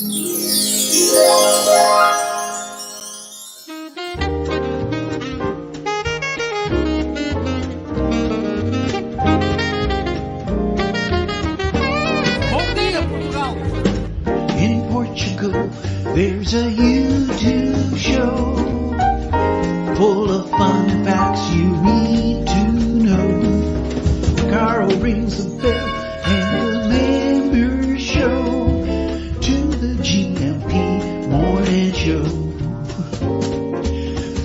In Portugal, there's a YouTube show full of fun facts you need to know. Carl rings the bell and the members show to the GMP morning show.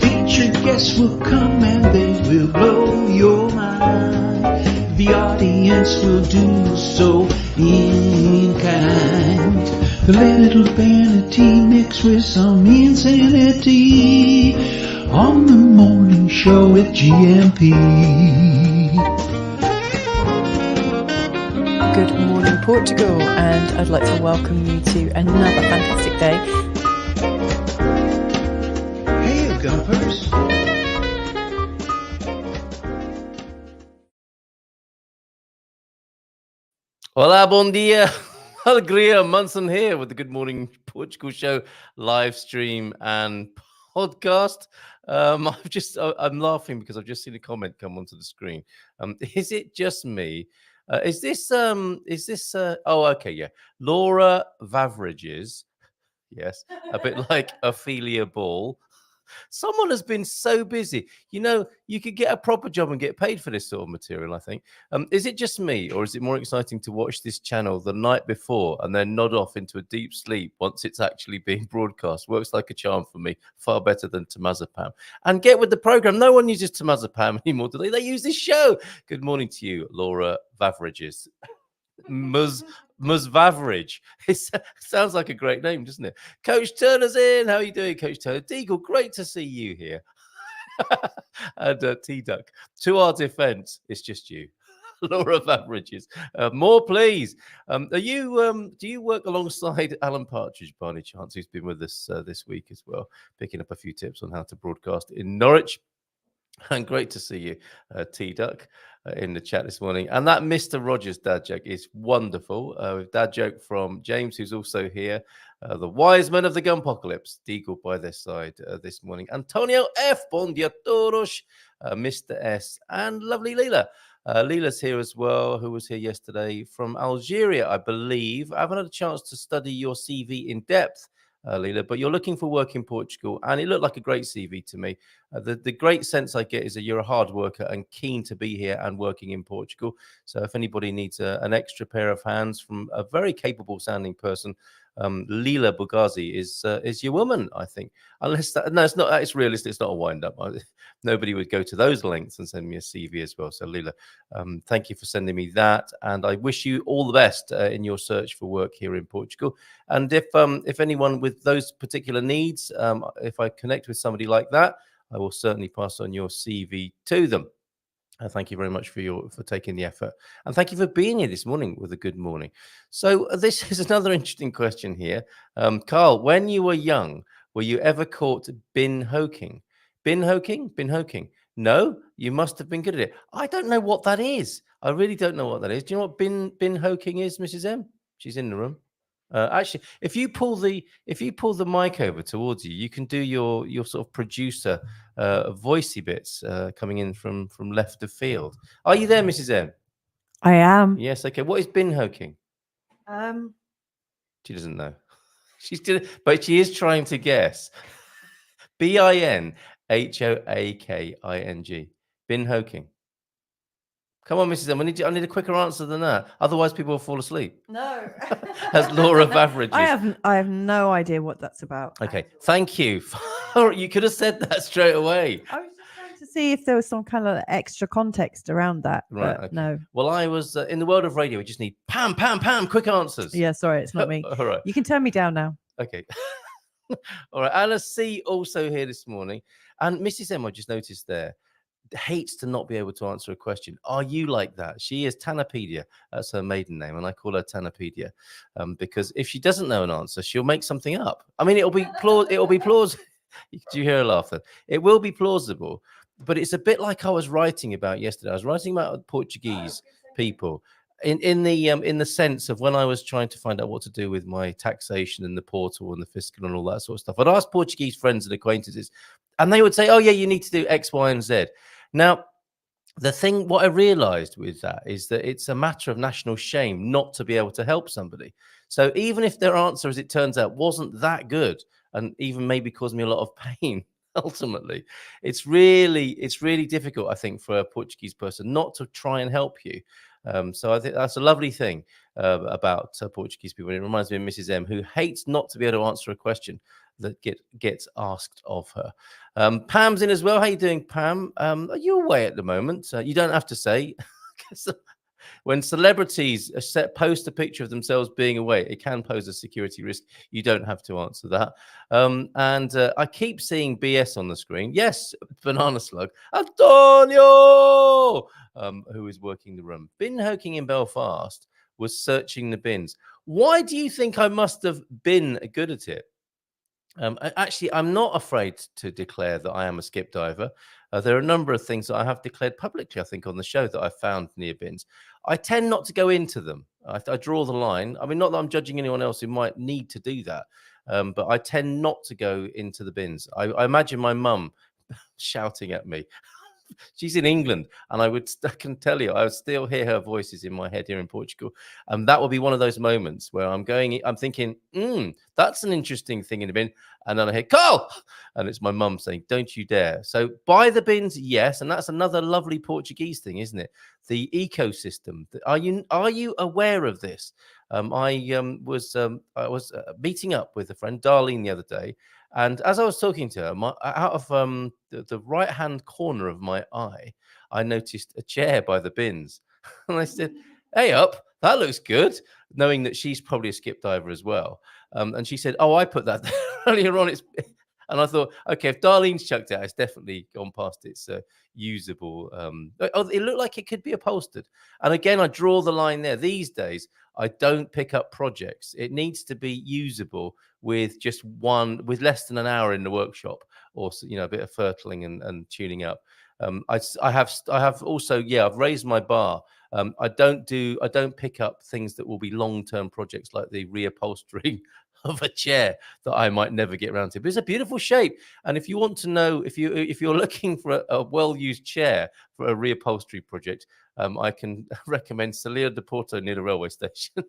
Featured guests will come and they will blow your mind. The audience will do so in kind. A little vanity mixed with some insanity on the morning show with GMP. Good morning, Portugal, and I'd like to welcome you to another fantastic day. Hey, Gumpers. Hola, bom dia. Alegria, Munson here with the Good Morning Portugal show live stream and podcast. I'm laughing because I've just seen a comment come onto the screen. Is it just me? Is this okay, yeah. Laura Vavrages, yes, a bit like Ophelia Ball. Someone has been so busy. You know, you could get a proper job and get paid for this sort of material, I think. Is it just me, or is it more exciting to watch this channel the night before and then nod off into a deep sleep once it's actually being broadcast? Works like a charm for me, far better than Temazepam. And get with the program. No one uses Temazepam anymore, do they? They use this show. Good morning to you, Laura Vavrages. Vavridge. It sounds like a great name, doesn't it? Coach Turner's in. How are you doing, Coach Turner? Deagle, great to see you here. And T-Duck. To our defense, it's just you. Laura Vavridges. More, please. Do you work alongside Alan Partridge by any chance, who's been with us this week as well, picking up a few tips on how to broadcast in Norwich? And great to see you, T-Duck, in the chat this morning. And that Mr. Rogers dad joke is wonderful. With dad joke from James, who's also here. The wise men of the Gunpocalypse, Deagle by their side this morning. Antonio F. Bon dia todos, Mr. S. And lovely Leela. Leela's here as well, who was here yesterday from Algeria, I believe. I haven't had a chance to study your CV in depth, Leela, but you're looking for work in Portugal, and it looked like a great CV to me. The great sense I get is that you're a hard worker and keen to be here and working in Portugal. So if anybody needs an extra pair of hands from a very capable sounding person, Leela Bugazi is your woman, I think. Unless it's not. It's realistic. It's not a wind up. Nobody would go to those lengths and send me a CV as well. So Leela, thank you for sending me that, and I wish you all the best in your search for work here in Portugal. And if anyone with those particular needs, if I connect with somebody like that, I will certainly pass on your CV to them. Thank you very much for taking the effort, and thank you for being here this morning with a good morning. So this is another interesting question here, Carl. When you were young, were you ever caught bin hoking? Bin hoking? No, you must have been good at it. I don't know what that is. I really don't know what that is. Do you know what bin hoking is, Mrs. M? She's in the room. Actually, if you pull the mic over towards you, you can do your sort of producer voicey bits coming in from left of field. Are you there, Mrs. M? I am. Yes. Okay. What is bin hoking? She doesn't know. But she is trying to guess. BINHOAKING. Bin hoking. Come on, Mrs. M. I need a quicker answer than that. Otherwise, people will fall asleep. No. As Laura Vavridge. I have no idea what that's about. Okay, thank you. You could have said that straight away. I was just trying to see if there was some kind of extra context around that. Right. But Okay. no. Well, I was in the world of radio. We just need pam, quick answers. Yeah, sorry, it's not me. All right. You can turn me down now. Okay. All right. Anna C. also here this morning. And Mrs. M, I just noticed there, hates to not be able to answer a question. Are you like that? She is Tanapedia. That's her maiden name, and I call her Tanapedia because if she doesn't know an answer, she'll make something up. I mean, it'll be plausible. Do you hear her laugh? Then it will be plausible, but it's a bit like I was writing about yesterday. I was writing about Portuguese people. in the sense of when I was trying to find out what to do with my taxation and the portal and the fiscal and all that sort of stuff, I'd ask Portuguese friends and acquaintances, and they would say, "Oh yeah, you need to do X, Y, and Z." Now, what I realized with that is that it's a matter of national shame not to be able to help somebody. So even if their answer, as it turns out, wasn't that good, and even maybe caused me a lot of pain, ultimately, it's really difficult, I think, for a Portuguese person not to try and help you. So I think that's a lovely thing about Portuguese people. And it reminds me of Mrs. M, who hates not to be able to answer a question that gets asked of her. Pam's in as well. How you doing, Pam? Are you away at the moment? You don't have to say. When celebrities post a picture of themselves being away, it can pose a security risk. You don't have to answer that. And I keep seeing BS on the screen. Yes, Banana Slug. Antonio, who is working the room. Bin Hoking in Belfast was searching the bins. Why do you think I must have been good at it? Actually, I'm not afraid to declare that I am a skip diver. There are a number of things that I have declared publicly, I think, on the show that I found near bins. I tend not to go into them. I draw the line. I mean, not that I'm judging anyone else who might need to do that, but I tend not to go into the bins. I imagine my mum shouting at me. She's in England, and I can tell you, I would still hear her voices in my head here in Portugal. And that will be one of those moments where I'm thinking, that's an interesting thing in the bin. And then I hear, Carl! And it's my mum saying, don't you dare. So by the bins, yes. And that's another lovely Portuguese thing, isn't it? The ecosystem. Are you aware of this? I was meeting up with a friend, Darlene, the other day. And as I was talking to her, out of the right-hand corner of my eye, I noticed a chair by the bins. And I said, hey, up, that looks good, knowing that she's probably a skip diver as well. And she said, oh, I put that there earlier on. And I thought, okay, if Darlene's chucked it out, it's definitely gone past its usable. It looked like it could be upholstered. And again, I draw the line there. These days, I don't pick up projects. It needs to be usable with with less than an hour in the workshop, or a bit of fertling and tuning up. I have also, I've raised my bar. I don't pick up things that will be long-term projects like the reupholstering of a chair that I might never get around to. But it's a beautiful shape. And if you want to know, if you're looking for a well-used chair for a reupholstery project, I can recommend Salir de Porto near the railway station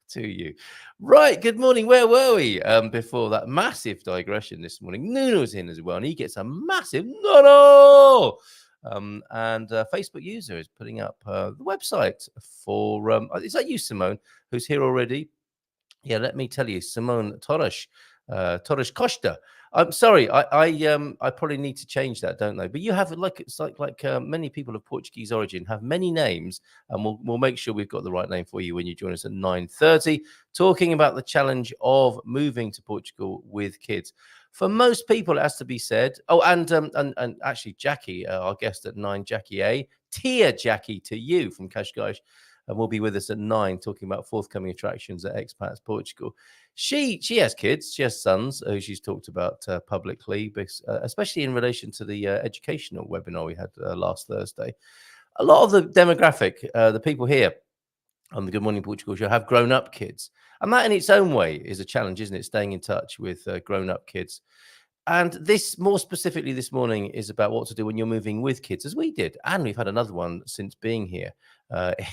to you. Right, good morning. Where were we before that massive digression this morning? Nuno's in as well, and he gets a massive no. And Facebook user is putting up the website for, is that you, Simone, who's here already? Yeah, let me tell you, Simone Torres Costa. I'm sorry, I probably need to change that, don't I? But you have many people of Portuguese origin have many names, and we'll make sure we've got the right name for you when you join us at 9:30, talking about the challenge of moving to Portugal with kids. For most people, it has to be said. Oh, and actually, Jackie, our guest at 9, Jackie A, Tia Jackie to you from Cascais. And will be with us at 9, talking about forthcoming attractions at Expats Portugal. She has kids, she has sons, who she's talked about publicly, especially in relation to the educational webinar we had last Thursday. A lot of the demographic, the people here on the Good Morning Portugal show, have grown-up kids. And that in its own way is a challenge, isn't it? Staying in touch with grown-up kids. And this, more specifically this morning, is about what to do when you're moving with kids, as we did. And we've had another one since being here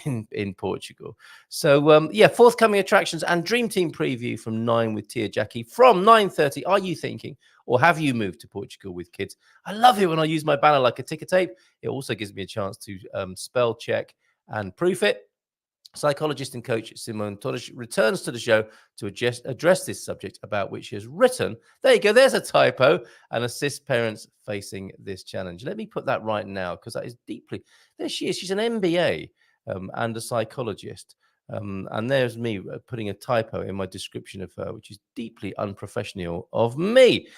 in Portugal. So, forthcoming attractions and Dream Team preview from 9 with Tia Jackie. From 9:30, are you thinking, or have you moved to Portugal with kids? I love it when I use my banner like a ticker tape. It also gives me a chance to spell check and proof it. Psychologist and coach Simone Torres returns to the show to address this subject, about which she has written, there you go, there's a typo, and assist parents facing this challenge. Let me put that right now, because that is deeply, there she is, she's an MBA and a psychologist. And there's me putting a typo in my description of her, which is deeply unprofessional of me.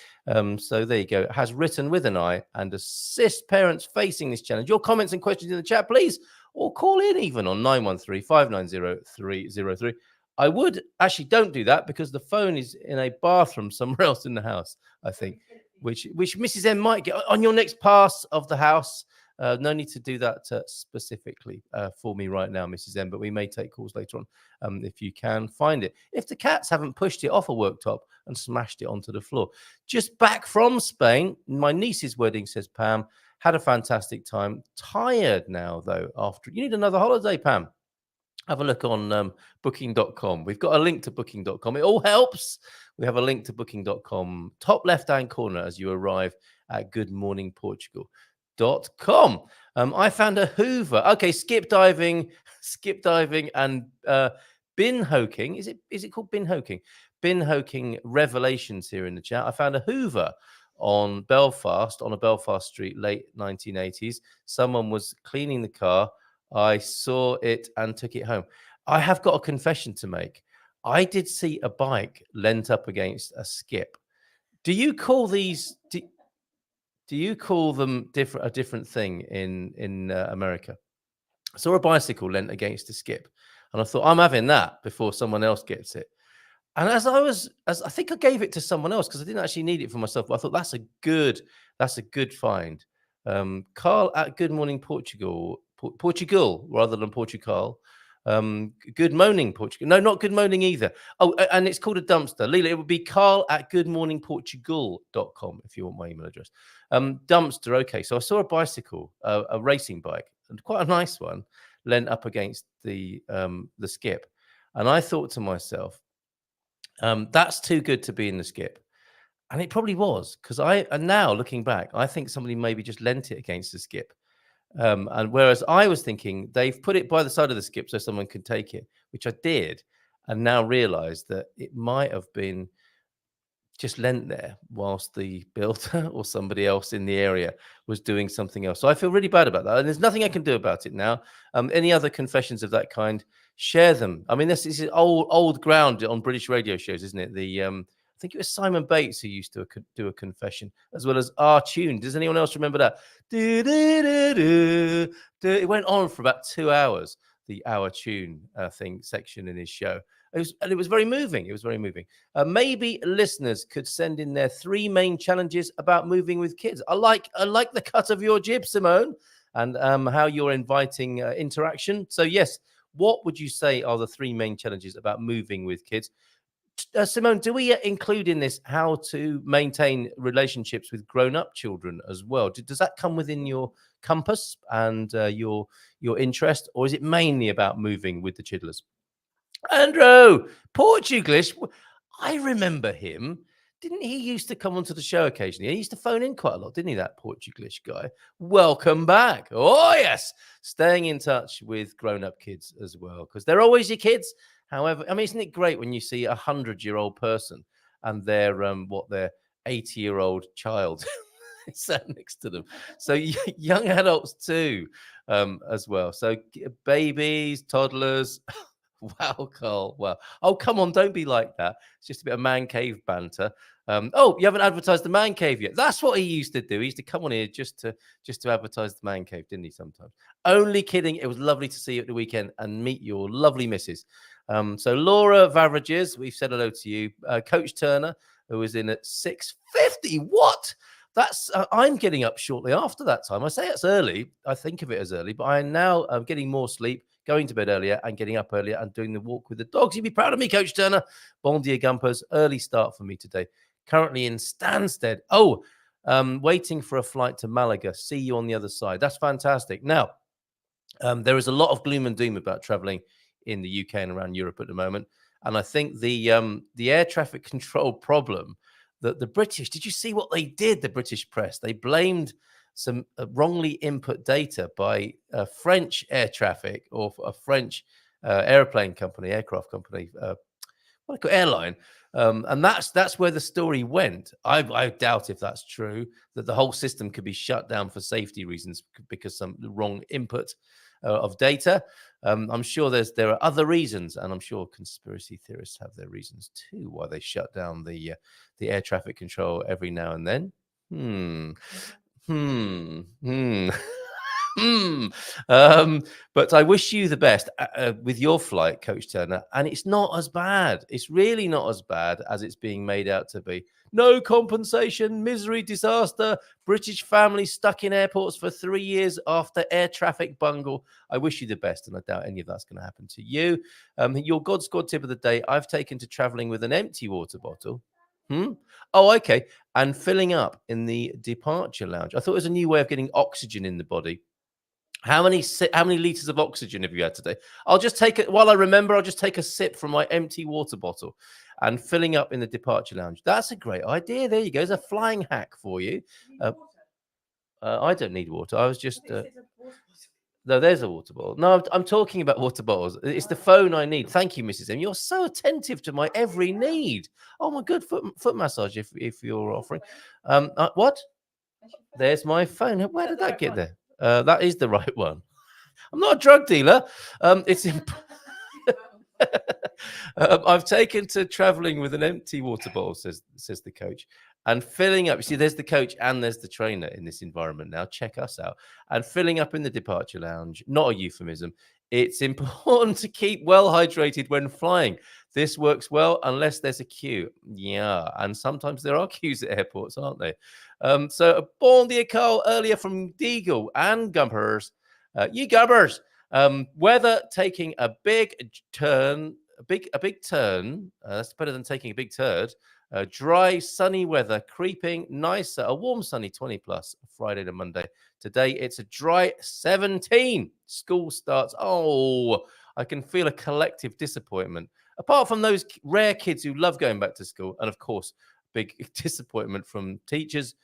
So there you go. It has written with an I, and assist parents facing this challenge. Your comments and questions in the chat, please, or call in even on 913-590-303. I would actually, don't do that, because the phone is in a bathroom somewhere else in the house, I think, which Mrs. M might get on your next pass of the house. No need to do that specifically for me right now, Mrs. M, but we may take calls later on if you can find it. If the cats haven't pushed it off a worktop and smashed it onto the floor. Just back from Spain, my niece's wedding, says Pam. Had a fantastic time. Tired now, though, after. You need another holiday, Pam. Have a look on booking.com. We've got a link to booking.com. It all helps. We have a link to booking.com, top left-hand corner as you arrive at goodmorningportugal.com. I found a Hoover. Okay, skip diving, and bin hoking. Is it called bin hoking? Bin hoking revelations here in the chat. I found a Hoover on Belfast, on a Belfast street, late 1980s. Someone was cleaning the car. I saw it and took it home. I have got a confession to make. I did see a bike leant up against a skip. Do you call these? Do you call them a different thing in America? I saw a bicycle leant against a skip, and I thought, I'm having that before someone else gets it. And as I think I gave it to someone else because I didn't actually need it for myself. But I thought that's a good find. Carl at Good Morning Portugal rather than Portugal. Good Morning Portugal. No, not Good Morning either. Oh, and it's called a dumpster. Leela, it would be Carl at goodmorningportugal.com if you want my email address. Dumpster. Okay, so I saw a bicycle, a racing bike, and quite a nice one, leant up against the skip, and I thought to myself, that's too good to be in the skip. And it probably was, because and now looking back, I think somebody maybe just lent it against the skip. And whereas I was thinking they've put it by the side of the skip so someone can take it, which I did, and now realized that it might have been just lent there whilst the builder or somebody else in the area was doing something else. So I feel really bad about that. And there's nothing I can do about it now. Any other confessions of that kind, share them. I mean, this is old ground on British radio shows, isn't it? I think it was Simon Bates who used to do a confession, as well as our tune. Does anyone else remember that? It went on for about 2 hours, the Our Tune section in his show. It was very moving. It was very moving. Maybe listeners could send in their 3 main challenges about moving with kids. I like the cut of your jib, Simone, and how you're inviting interaction. So yes, what would you say are the 3 main challenges about moving with kids? Simone, do we include in this how to maintain relationships with grown-up children as well? Does that come within your compass and your interest, or is it mainly about moving with the chidlers? Andrew, Portuglish. I remember him. Didn't he used to come onto the show occasionally? He used to phone in quite a lot, didn't he, that Portuglish guy? Welcome back. Oh, yes. Staying in touch with grown-up kids as well, because they're always your kids. However, I mean, isn't it great when you see a 100-year-old person and their 80-year-old child sat next to them? So young adults too, as well. So babies, toddlers. Wow, Carl. Wow. Oh, come on. Don't be like that. It's just a bit of man cave banter. You haven't advertised the man cave yet. That's what he used to do. He used to come on here just to advertise the man cave, didn't he, sometimes? Only kidding. It was lovely to see you at the weekend and meet your lovely missus. So Laura Vavrages, we've said hello to you. Coach Turner, who was in at 6:50. What? That's I'm getting up shortly after that time. I say it's early. I think of it as early, but I am now getting more sleep, going to bed earlier and getting up earlier and doing the walk with the dogs. You'd be proud of me, Coach Turner. Bon dia, Gumpers. Early start for me today. Currently in Stansted. Waiting for a flight to Malaga. See you on the other side. That's fantastic. Now, there is a lot of gloom and doom about traveling in the UK and around Europe at the moment. And I think the air traffic control problem that the British, did you see what they did, the British press? They blamed some wrongly input data by French air traffic or a French aircraft company, airline. And that's where the story went. I doubt if that's true, that the whole system could be shut down for safety reasons because some wrong input of data. I'm sure there are other reasons, and I'm sure conspiracy theorists have their reasons too why they shut down the air traffic control every now and then. But I wish you the best with your flight, Coach Turner. And it's not as bad. It's really not as bad as it's being made out to be. No compensation, misery, disaster, British family stuck in airports for 3 years after air traffic bungle. I wish you the best, and I doubt any of that's going to happen to you. Your God Squad tip of the day, I've taken to traveling with an empty water bottle. Oh, okay. And filling up in the departure lounge. I thought it was a new way of getting oxygen in the body. How many liters of oxygen have you had today? I'll just take it while I remember. I'll just take a sip from my empty water bottle and filling up in the departure lounge. That's a great idea. There you go. There's a flying hack for you. I don't need water. I was just. No, there's a water bottle. No, I'm talking about water bottles. It's the phone I need. Thank you, Mrs. M. You're so attentive to my every need. Oh, my good foot massage if you're offering. What? There's my phone. Where did that get there? That is the right one. I'm not a drug dealer. I've taken to traveling with an empty water bottle, says the coach, and filling up. You see, there's the coach and there's the trainer in this environment now. Check us out. And filling up in the departure lounge, not a euphemism. It's important to keep well hydrated when flying. This works well unless there's a queue. Yeah, and sometimes there are queues at airports, aren't there? So, bon dia, Carl, earlier from Deagle and Gumpers. You Gumpers, weather taking a big turn. A big turn. That's better than taking a big turd. Dry, sunny weather, creeping nicer. A warm, sunny 20 plus Friday to Monday. Today it's a dry 17. School starts. Oh, I can feel a collective disappointment. Apart from those rare kids who love going back to school, and of course, big disappointment from teachers.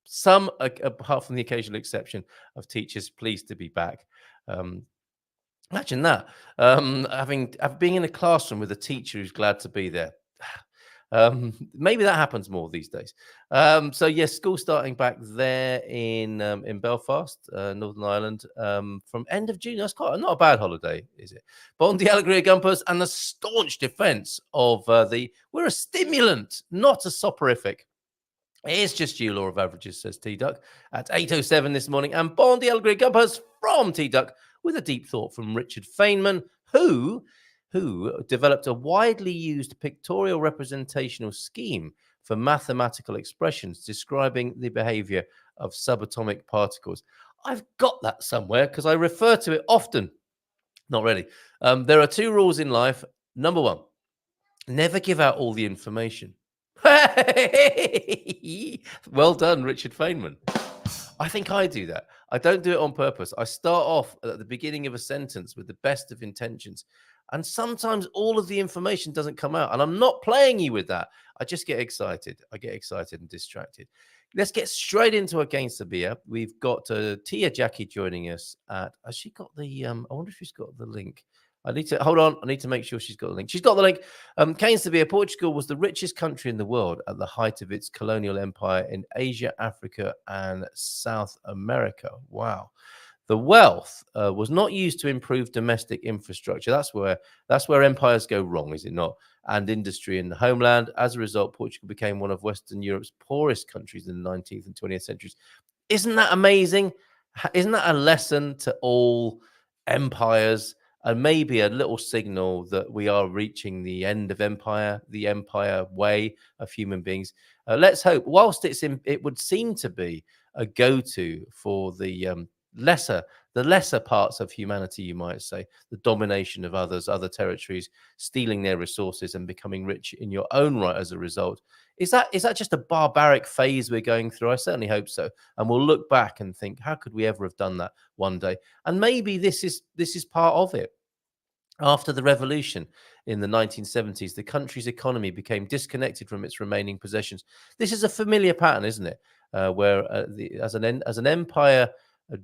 Some, apart from the occasional exception of teachers, pleased to be back. Imagine that, being in a classroom with a teacher who's glad to be there. Maybe that happens more these days. So yes, school starting back there in Belfast, Northern Ireland, from end of June. That's not a bad holiday, is it? Bon dia alegria gumpers and the staunch defence of we're a stimulant, not a soporific. It's just you, law of averages, says T-Duck at 8:07 this morning. And bon dia alegria gumpers from T-Duck with a deep thought from Richard Feynman, who developed a widely used pictorial representational scheme for mathematical expressions describing the behavior of subatomic particles. I've got that somewhere because I refer to it often. Not really. There are 2 rules in life. Number 1, never give out all the information. Well done, Richard Feynman. I think I do that. I don't do it on purpose. I start off at the beginning of a sentence with the best of intentions. And sometimes all of the information doesn't come out. And I'm not playing you with that. I just get excited. I get excited and distracted. Let's get straight into Against the Beer. We've got Tia Jackie joining us. Has she got the... I wonder if she's got the link. I need to make sure she's got the link. She's got the link. Against the Beer. Portugal was the richest country in the world at the height of its colonial empire in Asia, Africa, and South America. Wow. The wealth was not used to improve domestic infrastructure. That's where empires go wrong, is it not? And industry in the homeland. As a result, Portugal became one of Western Europe's poorest countries in the 19th and 20th centuries. Isn't that amazing? Isn't that a lesson to all empires? And maybe a little signal that we are reaching the end of empire, the empire way of human beings. Let's hope, whilst it would seem to be a go-to for the lesser parts of humanity, you might say, the domination of others, other territories, stealing their resources and becoming rich in your own right as a result. Is that just a barbaric phase we're going through? I certainly hope so. And we'll look back and think, how could we ever have done that one day? And maybe this is part of it. After the revolution in the 1970s, the country's economy became disconnected from its remaining possessions. This is a familiar pattern, isn't it? Where as an empire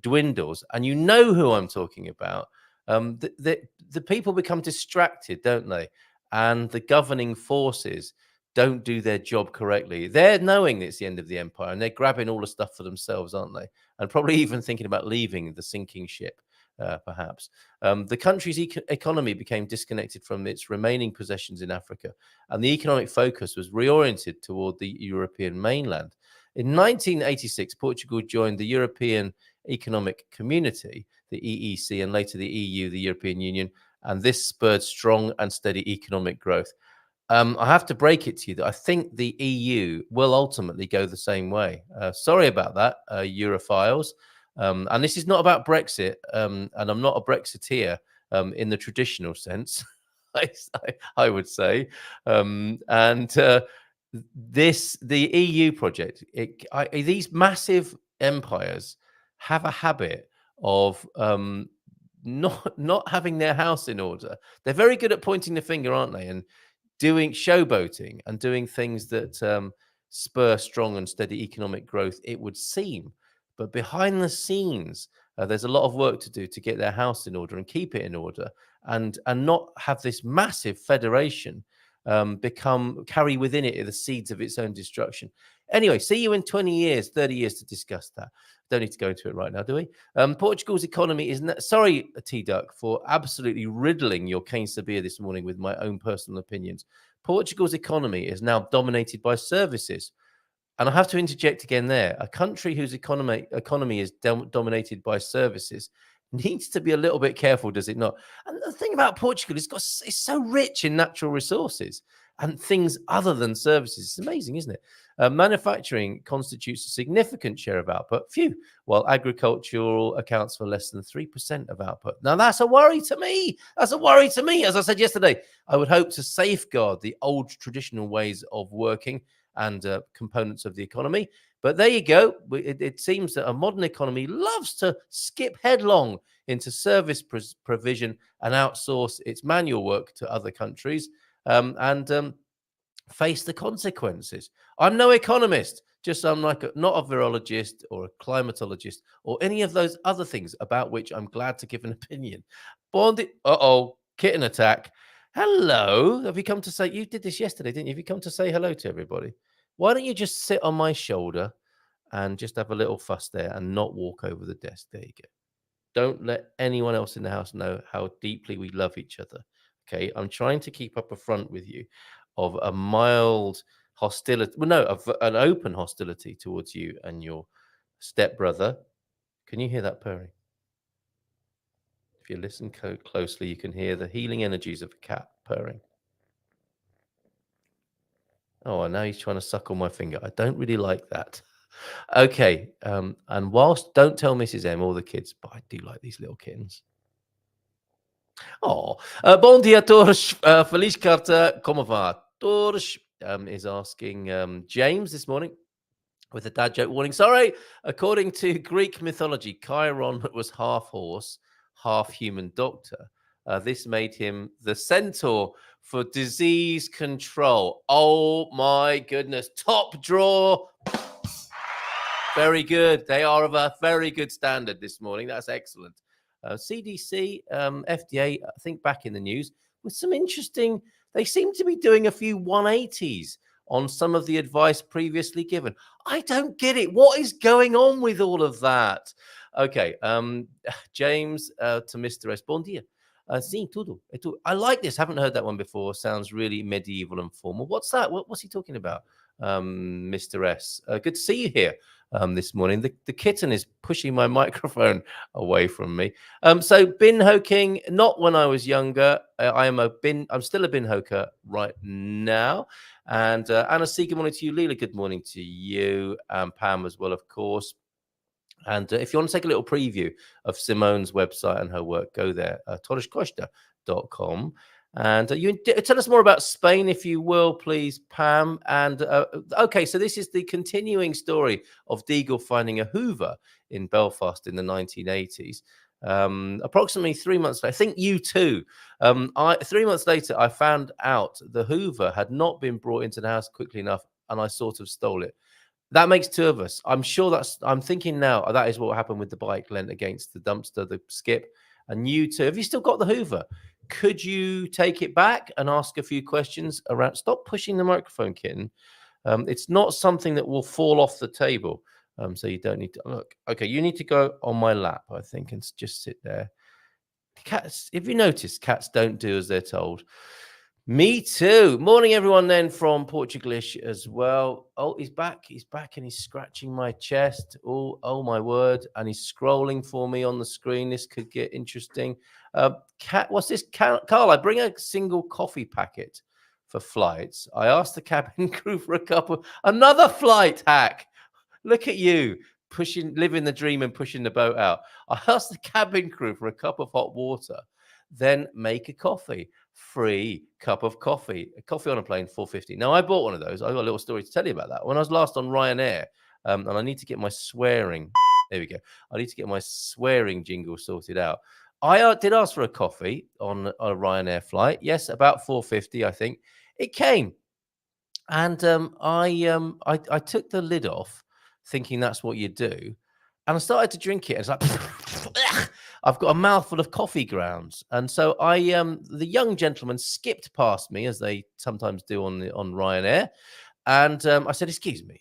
dwindles, and you know who I'm talking about, the people become distracted, don't they? And the governing forces don't do their job correctly. They're knowing it's the end of the empire, and they're grabbing all the stuff for themselves, aren't they? And probably even thinking about leaving the sinking ship. Perhaps. The country's economy became disconnected from its remaining possessions in Africa, and the economic focus was reoriented toward the European mainland. In 1986, Portugal joined the European Economic Community, the EEC, and later the EU, the European Union, and this spurred strong and steady economic growth. I have to break it to you that I think the EU will ultimately go the same way. Sorry about that, Europhiles. And this is not about Brexit, and I'm not a Brexiteer in the traditional sense, I would say. The EU project, these massive empires have a habit of not having their house in order. They're very good at pointing the finger, aren't they? And doing showboating and doing things that spur strong and steady economic growth, it would seem. But behind the scenes, there's a lot of work to do to get their house in order and keep it in order, and not have this massive federation carry within it the seeds of its own destruction. Anyway, see you in 20 years, 30 years to discuss that. Don't need to go into it right now, do we? Portugal's economy is... Sorry, T-Duck, for absolutely riddling your cane Sabir this morning with my own personal opinions. Portugal's economy is now dominated by services. And I have to interject again there. A country whose economy is dominated by services needs to be a little bit careful, does it not? And the thing about Portugal is it's so rich in natural resources and things other than services. It's amazing, isn't it? Manufacturing constitutes a significant share of output, while agricultural accounts for less than 3% of output. Now, that's a worry to me. That's a worry to me. As I said yesterday, I would hope to safeguard the old traditional ways of working and components of the economy. But there you go. It seems that a modern economy loves to skip headlong into service provision and outsource its manual work to other countries and face the consequences. I'm no economist, just I'm not a virologist or a climatologist or any of those other things about which I'm glad to give an opinion. Kitten attack. Hello. Have you come to say... You did this yesterday, didn't you? Have you come to say hello to everybody? Why don't you just sit on my shoulder and just have a little fuss there and not walk over the desk? There you go. Don't let anyone else in the house know how deeply we love each other. Okay, I'm trying to keep up a front with you of a mild hostility. Well, no, of an open hostility towards you and your stepbrother. Can you hear that purring? If you listen closely, you can hear the healing energies of a cat purring. Oh, and now he's trying to suckle my finger. I don't really like that. Okay, and whilst don't tell Mrs. M or the kids, but I do like these little kittens. Oh, bom dia a todos. Feliz carta, como va? Todos is asking James this morning with a dad joke warning. Sorry, according to Greek mythology, Chiron was half horse, half human doctor. This made him the centaur for disease control. Oh my goodness. Top draw. Very good. They are of a very good standard this morning. That's excellent. CDC, FDA, I think back in the news with some interesting... They seem to be doing a few 180s on some of the advice previously given. I don't get it. What is going on with all of that? Okay, James to Mr. S. Bon dia. Sim, tudo. I like this. Haven't heard that one before. Sounds really medieval and formal. What's that? What's he talking about? Mr. S. Good to see you here this morning. The kitten is pushing my microphone away from me. So bin hoking, not when I was younger. I'm still a bin hoker right now. And Anna C, good morning to you. Leela, good morning to you. Pam as well, of course. And if you want to take a little preview of Simone's website and her work, go there, torrescosta.com. And you tell us more about Spain, if you will, please, Pam. And okay, so this is the continuing story of Deagle finding a Hoover in Belfast in the 1980s. Approximately 3 months later, I think you too. 3 months later, I found out the Hoover had not been brought into the house quickly enough, and I sort of stole it. That makes two of us. I'm sure I'm thinking now that is what happened with the bike lent against the dumpster, the skip. And you too. Have you still got the Hoover? Could you take it back and ask a few questions around? Stop pushing the microphone, kitten. It's not something that will fall off the table. So you don't need to look. Okay, you need to go on my lap, I think, and just sit there. Cats, if you notice, cats don't do as they're told. Me too. Morning, everyone, then from Portugalish as well. Oh, he's back. He's back and he's scratching my chest. Oh my word. And he's scrolling for me on the screen. This could get interesting. What's this? Carl, I bring a single coffee packet for flights. I asked the cabin crew for a cup of another flight hack. Look at you living the dream and pushing the boat out. I asked the cabin crew for a cup of hot water, then make a coffee. Free cup of coffee. A coffee on a plane, $4.50. Now, I bought one of those. I've got a little story to tell you about that. When I was last on Ryanair, and I need to get my swearing. There we go. I need to get my swearing jingle sorted out. I did ask for a coffee on a Ryanair flight. Yes, about $4.50, I think. It came. And I took the lid off, thinking that's what you do. And I started to drink it. And it's like, I've got a mouthful of coffee grounds. And so the young gentleman skipped past me, as they sometimes do on Ryanair. And I said, excuse me.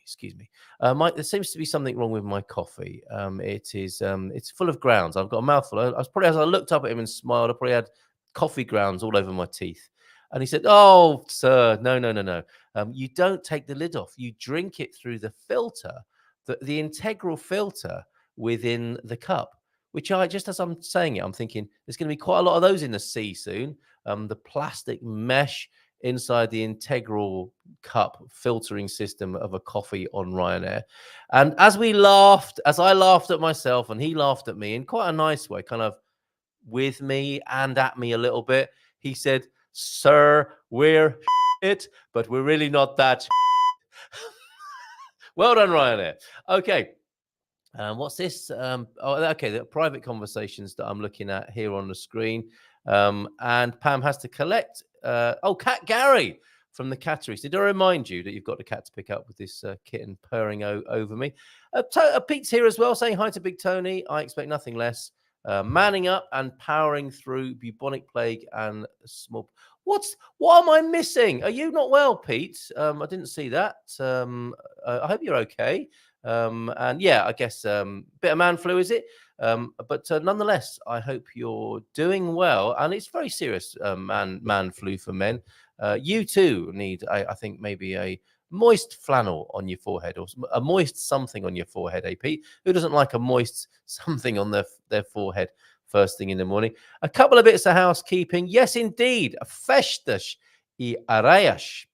There seems to be something wrong with my coffee. It's full of grounds. I've got a mouthful. As I looked up at him and smiled, I probably had coffee grounds all over my teeth. And he said, oh, sir, no. You don't take the lid off. You drink it through the filter, the integral filter within the cup, which just as I'm saying it, I'm thinking there's going to be quite a lot of those in the sea soon. The plastic mesh inside the integral cup filtering system of a coffee on Ryanair. And as I laughed at myself and he laughed at me in quite a nice way, kind of with me and at me a little bit, he said, sir, we're it, but we're really not that. Well done, Ryanair. Okay. What's this? Okay, the private conversations that I'm looking at here on the screen. And Pam has to collect. Cat Gary from the Catteries. Did I remind you that you've got the cat to pick up with this kitten purring over me? Pete's here as well, saying hi to Big Tony. I expect nothing less. Manning up and powering through bubonic plague and small. What am I missing? Are you not well, Pete? I didn't see that. I hope you're okay. And yeah, I guess bit of man flu, is it? But nonetheless, I hope you're doing well. And it's very serious man flu for men. You too need, I think, maybe a moist flannel on your forehead, or a moist something on your forehead, Pete? Who doesn't like a moist something on their forehead first thing in the morning? A couple of bits of housekeeping. Yes, indeed. Festas y Arraias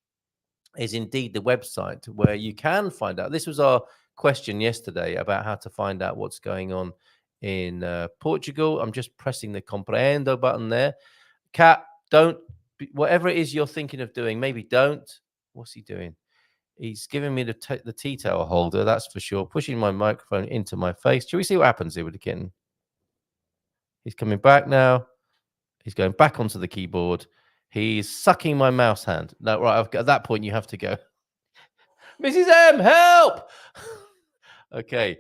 is indeed the website where you can find out. This was our question yesterday about how to find out what's going on in Portugal. I'm just pressing the Compreendo button there. Cat, whatever it is you're thinking of doing, maybe don't. What's he doing? He's giving me the tea towel holder, that's for sure. Pushing my microphone into my face. Shall we see what happens here with the kitten? He's coming back now. He's going back onto the keyboard. He's sucking my mouse hand. No, right, at that point, you have to go. Mrs. M, help! Okay.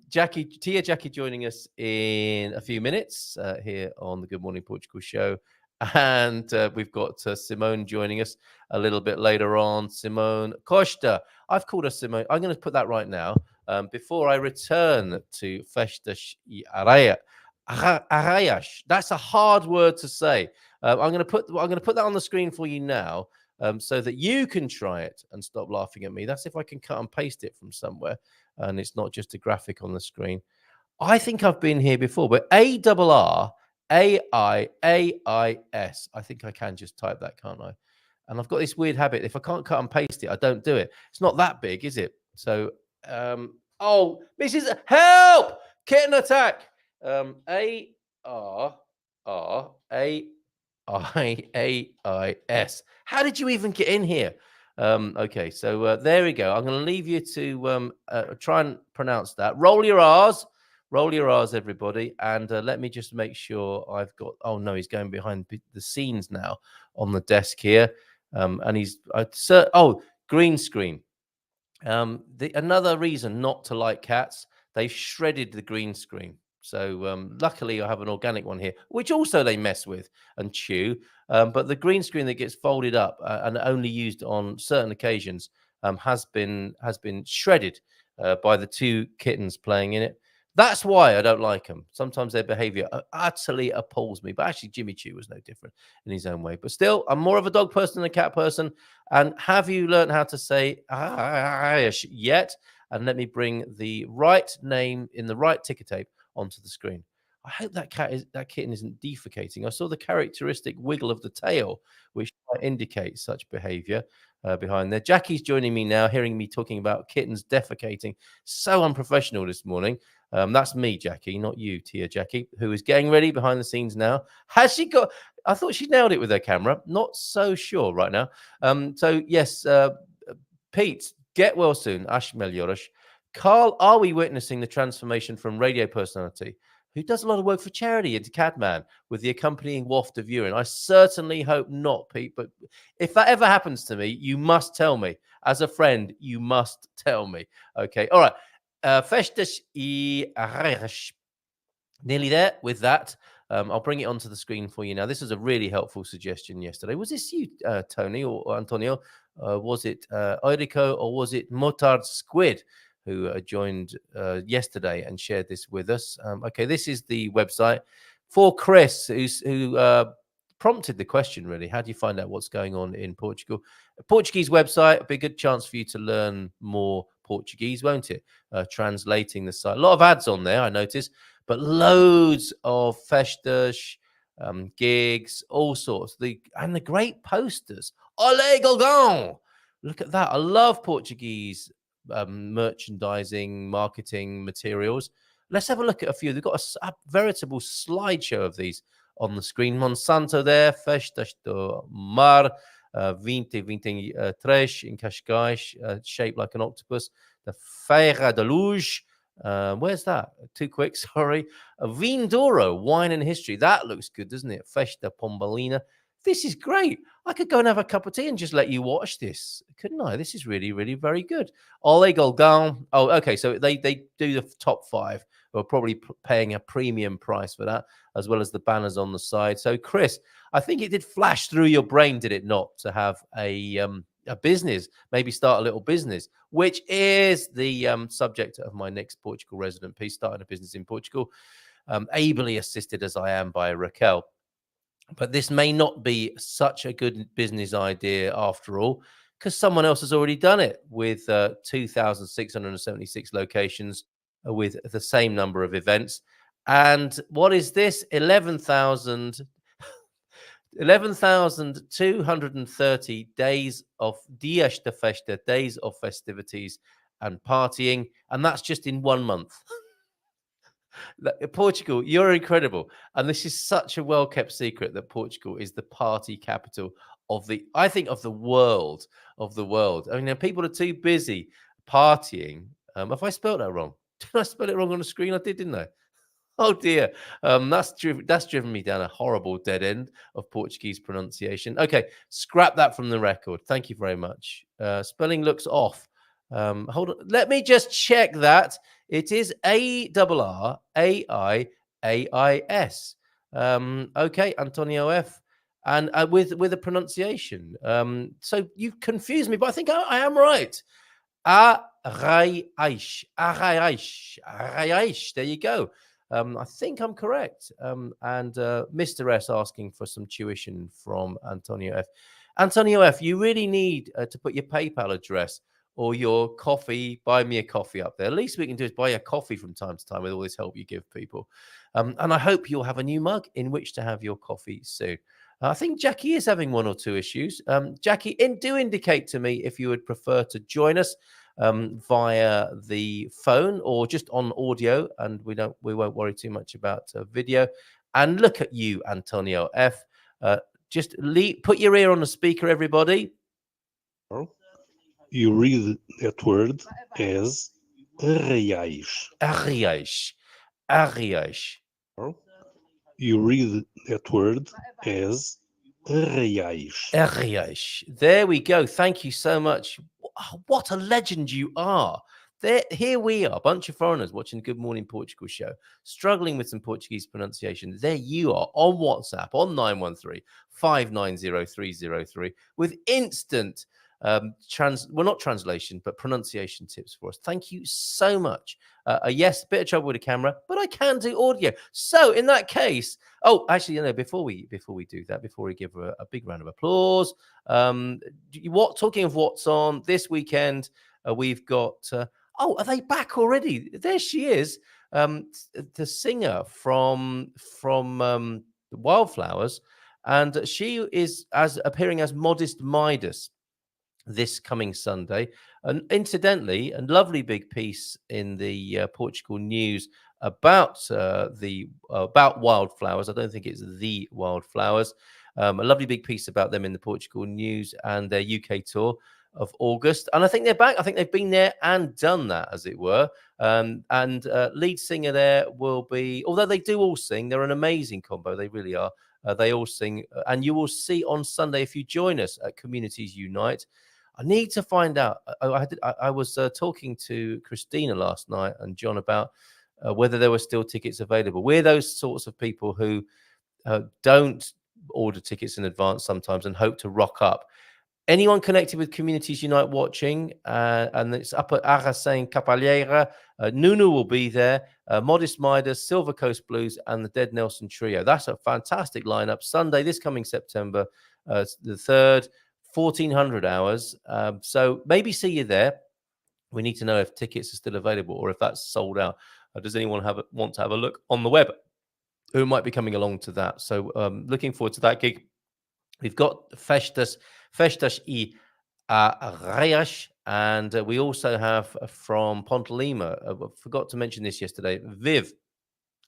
Jackie joining us in a few minutes here on the Good Morning Portugal show. And we've got Simone joining us a little bit later on. Simone Costa. I've called her Simone. I'm going to put that right now. Before I return to Festas y Arraias. That's a hard word to say. I'm going to put that on the screen for you now, so that you can try it and stop laughing at me. That's if I can cut and paste it from somewhere, and it's not just a graphic on the screen. I think I've been here before, but ARRAIAIS. I think I can just type that, can't I? And I've got this weird habit. If I can't cut and paste it, I don't do it. It's not that big, is it? So, Mrs. Help! Kitten attack! ARRAIAIS. How did you even get in here? Okay, so there we go. I'm going to leave you to try and pronounce that. Roll your R's, everybody. And let me just make sure I've got. Oh no, he's going behind the scenes now on the desk here, and he's green screen. Another reason not to like cats. They've shredded the green screen. So luckily I have an organic one here, which also they mess with and chew. But the green screen that gets folded up and only used on certain occasions has been shredded by the two kittens playing in it. That's why I don't like them. Sometimes their behavior utterly appalls me. But actually, Jimmy Choo was no different in his own way. But still, I'm more of a dog person than a cat person. And have you learned how to say yet? And let me bring the right name in the right ticker tape onto the screen. I hope that kitten isn't defecating. I saw the characteristic wiggle of the tail, which might indicate such behavior behind there. Jackie's joining me now, hearing me talking about kittens defecating. So unprofessional this morning. That's me, Jackie, not you, Tia Jackie, who is getting ready behind the scenes now. Has she got? I thought she nailed it with her camera. Not so sure right now. So yes, Pete, get well soon. Ash Melioras. Carl, are we witnessing the transformation from radio personality, who does a lot of work for charity, into Cadman with the accompanying waft of urine? I certainly hope not, Pete. But if that ever happens to me, you must tell me. As a friend, you must tell me. Okay. All right. Festas y arregas. Nearly there with that. I'll bring it onto the screen for you now. This was a really helpful suggestion yesterday. Was this you, Tony or Antonio? Was it Eurico or was it Motard Squid who joined yesterday and shared this with us? Okay, this is the website for Chris, who prompted the question, really. How do you find out what's going on in Portugal? A Portuguese website, a big good chance for you to learn more Portuguese, won't it? Translating the site. A lot of ads on there, I noticed, but loads of festas, gigs, all sorts. And the great posters. Olé Golgão! Look at that. I love Portuguese merchandising, marketing materials. Let's have a look at a few. They've got a veritable slideshow of these on the screen. Monsanto there, Festas do Mar, 2023 in Cascais, shaped like an octopus. The Feira de Luz. Where's that? Too quick, sorry. Vindouro, wine and history. That looks good, doesn't it? Festa Pombalina. This is great. I could go and have a cup of tea and just let you watch this, couldn't I? This is really, really very good. Olé Golgão. Oh, okay. So they do the top five. We're probably paying a premium price for that, as well as the banners on the side. So, Chris, I think it did flash through your brain, did it not, to have a business, maybe start a little business, which is the subject of my next Portugal resident piece, starting a business in Portugal, ably assisted as I am by Raquel. But this may not be such a good business idea after all, because someone else has already done it with 2,676 locations with the same number of events. And what is this? 11,230 days of dias de festa, days of festivities and partying. And that's just in 1 month. Portugal, you're incredible. And this is such a well-kept secret that Portugal is the party capital of the world. I mean, people are too busy partying. Have I spelled that wrong? Did I spell it wrong on the screen? I did, didn't I? Oh dear. That's driven me down a horrible dead end of Portuguese pronunciation. Okay, scrap that from the record. Thank you very much. Spelling looks off. Hold on. Let me just check that. It is A-R-R-A-I-A-I-S. Okay, Antonio F. And with a pronunciation. So you've confused me, but I think I am right. Arraiais. There you go. I think I'm correct. And Mr. S asking for some tuition from Antonio F. Antonio F, you really need to put your PayPal address or your coffee, buy me a coffee up there. The least we can do is buy a coffee from time to time with all this help you give people. And I hope you'll have a new mug in which to have your coffee soon. I think Jackie is having one or two issues. Jackie, do indicate to me if you would prefer to join us via the phone or just on audio, and we won't worry too much about video. And look at you, Antonio F. Just put your ear on the speaker, everybody. You read that word as arraiais. Arraiais. You read that word as arraiais. Arraiais. There we go. Thank you so much. What a legend you are. Here we are, a bunch of foreigners watching the Good Morning Portugal show, struggling with some Portuguese pronunciation. There you are on WhatsApp on 913-590-303 with instant not translation, but pronunciation tips for us. Thank you so much. Yes, bit of trouble with the camera, but I can do audio. So in that case, actually, before we do that, before we give her a big round of applause, talking of what's on this weekend, we've got. Are they back already? There she is, the singer from Wildflowers, and she is appearing as Modest Midas this coming Sunday. And incidentally, a lovely big piece in the Portugal news about about Wildflowers. I don't think it's the Wildflowers. A lovely big piece about them in the Portugal news and their UK tour of August. And I think they're back. I think they've been there and done that, as it were. And lead singer there will be, although they do all sing, they're an amazing combo. They really are. They all sing. And you will see on Sunday, if you join us at Communities Unite. I need to find out. I was talking to Christina last night and John about whether there were still tickets available. We're those sorts of people who don't order tickets in advance sometimes and hope to rock up. Anyone connected with Communities Unite watching, and it's up at Aracene Capalheira, Nunu will be there, Modest Midas, Silver Coast Blues, and the Dead Nelson Trio. That's a fantastic lineup. Sunday, this coming September the 3rd, 1400 hours. So maybe see you there. We need to know if tickets are still available or if that's sold out. Does anyone want to have a look on the web who might be coming along to that? So looking forward to that gig. We've got Festas y Arraias, and we also have from Pontelima. I forgot to mention this yesterday. Viv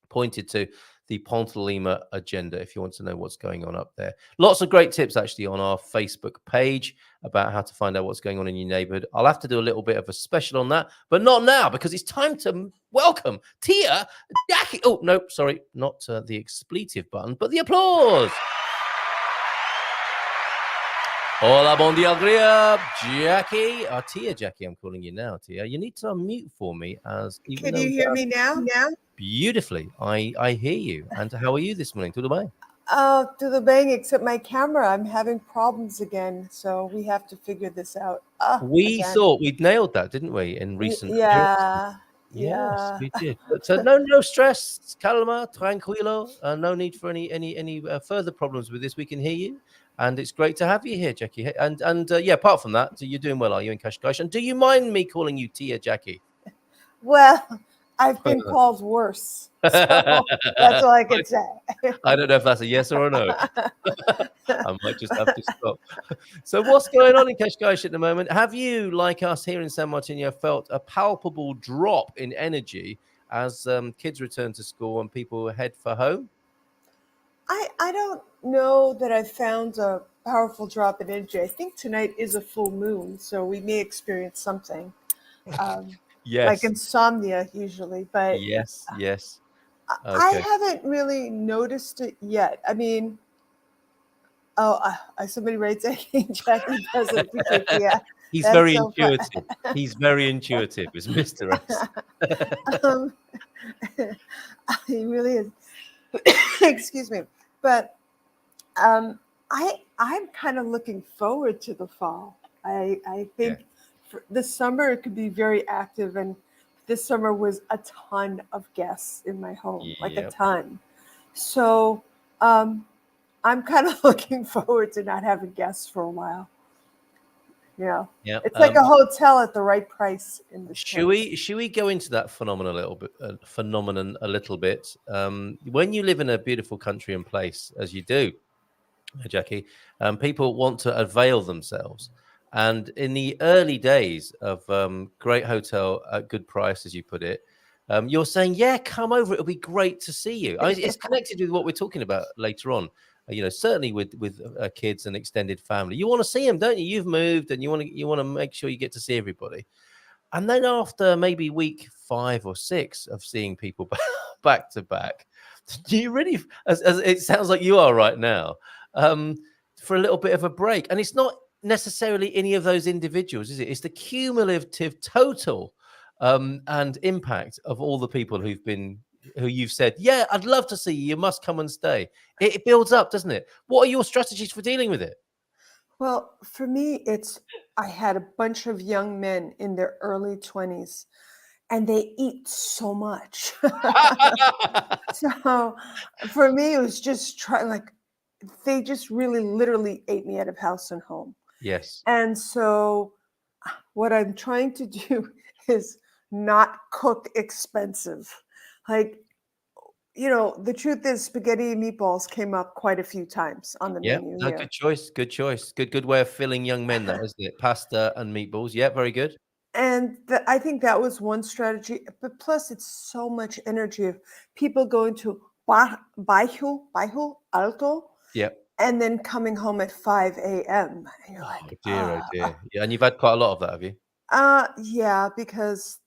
pointed to the Pontelima agenda if you want to know what's going on up there. Lots of great tips actually on our Facebook page about how to find out what's going on in your neighborhood. I'll have to do a little bit of a special on that, but not now, because it's time to welcome Tia Jackie. Oh, no, sorry, not the expletive button, but the applause. Hola, bon dia, Jackie. Tia, Jackie, I'm calling you now, Tia. You need to unmute for me. Can you hear me now? Beautifully. I hear you. And how are you this morning? Tudo bem? Tudo bem, except my camera. I'm having problems again, so we have to figure this out. We thought we'd nailed that, didn't we, in recent appearances? Yes, we did. But no stress. Calma, tranquilo. No need for any further problems with this. We can hear you. And it's great to have you here, Jackie. And apart from that, you're doing well, are you, in Cascais? And do you mind me calling you Tia, Jackie? Well, I've been called worse. So that's all I can say. I don't know if that's a yes or a no. I might just have to stop. So what's going on in Cascais at the moment? Have you, like us here in San Martino, felt a palpable drop in energy as kids return to school and people head for home? I don't know that I've found a powerful drop in energy. I think tonight is a full moon, so we may experience something. Yes. Like insomnia usually, but yes. Okay. I haven't really noticed it yet. I mean, somebody writes Jackie doesn't. Yeah, he's very intuitive. He's very intuitive, is Mr. S. He really is. Excuse me, but I'm kind of looking forward to the fall. I think this summer it could be very active, and this summer was a ton of guests in my home, like a ton. So I'm kind of looking forward to not having guests for a while. It's like a hotel at the right price in the should we go into that phenomenon a little bit? When you live in a beautiful country and place, as you do, Jackie, people want to avail themselves. And in the early days of great hotel at good price, as you put it, you're saying, yeah, come over. It'll be great to see you. I mean, it's connected with what we're talking about later on. Certainly with kids and extended family, you want to see them, don't you? You've moved, and you want to make sure you get to see everybody. And then after maybe week 5 or 6 of seeing people back to back, do you really, as it sounds like you are right now, for a little bit of a break? And it's not necessarily any of those individuals, is it? It's the cumulative total and impact of all the people who you've said, yeah, I'd love to see you. You must come and stay. It builds up, doesn't it? What are your strategies for dealing with it? Well, for me, I had a bunch of young men in their early 20s, and they eat so much. So for me, it was just they just really literally ate me out of house and home. Yes. And so what I'm trying to do is not cook expensive. Like, the truth is spaghetti and meatballs came up quite a few times on the Yeah. menu No, here. good choice. Good choice. Good way of filling young men, that, isn't it? Pasta and meatballs. Yeah, very good. And I think that was one strategy. But plus, it's so much energy of people going to bairro alto, Yeah. and then coming home at 5 a.m. And you're Oh like, dear, oh dear. Yeah, and you've had quite a lot of that, have you? yeah, because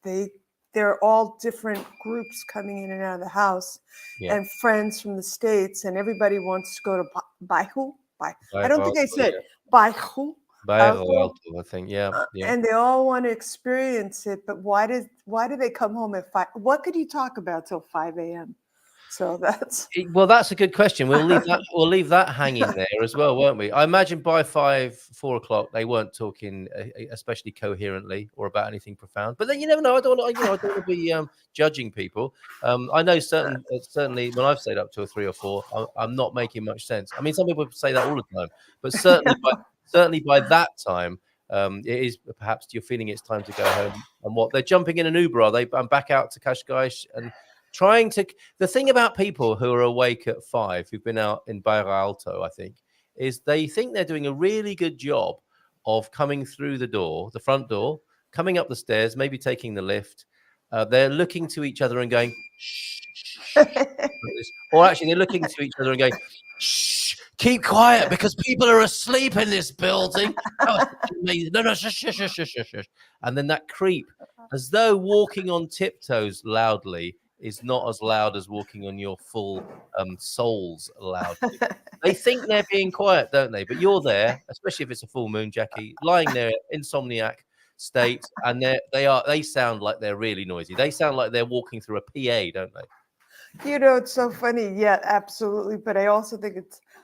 they're all different groups coming in and out of the house, Yeah. and friends from the States, and everybody wants to go to bairro. I don't Bairro think I Alto, said yeah. bairro Bairro alto. Alto, I think. Yeah, yeah. And they all want to experience it, but why do they come home at 5? What could you talk about till 5 a.m.? So that's Well, that's a good question. We'll leave that hanging there as well, won't we? I imagine by 4 o'clock they weren't talking especially coherently or about anything profound. But then you never know. I don't want to be judging people. I know certainly when I've stayed up till 3 or 4, I'm not making much sense. I mean, some people say that all the time, but certainly by that time, it is perhaps you're feeling it's time to go home. And what they're jumping in an Uber, are they? I'm back out to Cascais and trying to. The thing about people who are awake at 5, who've been out in Bairro Alto, I think, is they think they're doing a really good job of coming through the front door, coming up the stairs, maybe taking the lift. They're looking to each other and going, shh, shh, shh, like this. Or actually, they're looking to each other and going, shh, keep quiet because people are asleep in this building. Oh, no, shush, shush, shush, shush, shush. And then that creep, as though walking on tiptoes loudly is not as loud as walking on your full souls loudly. They think they're being quiet, don't they? But you're there, especially if it's a full moon, Jackie, lying there, insomniac state, and they sound like they're really noisy. They sound like they're walking through a PA, don't they? it's so funny. Yeah, absolutely. But I also think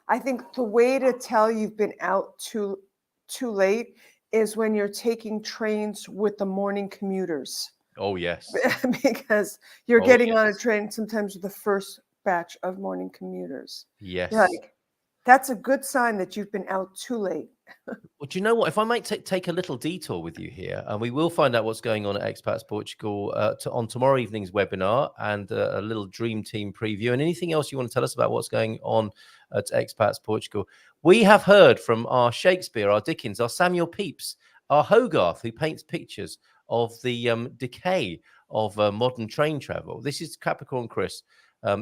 I think the way to tell you've been out too late is when you're taking trains with the morning commuters. Oh yes, Because you're Oh, getting on a yes. train sometimes with the first batch of morning commuters. Yes. You're like, that's a good sign that you've been out too late. Well, do you know what? If I might take a little detour with you here, and we will find out what's going on at Expats Portugal on tomorrow evening's webinar, and a little dream team preview, and anything else you want to tell us about what's going on at Expats Portugal. We have heard from our Shakespeare, our Dickens, our Samuel Pepys, our Hogarth, who paints pictures of the decay of modern train travel. This is Capricorn Chris.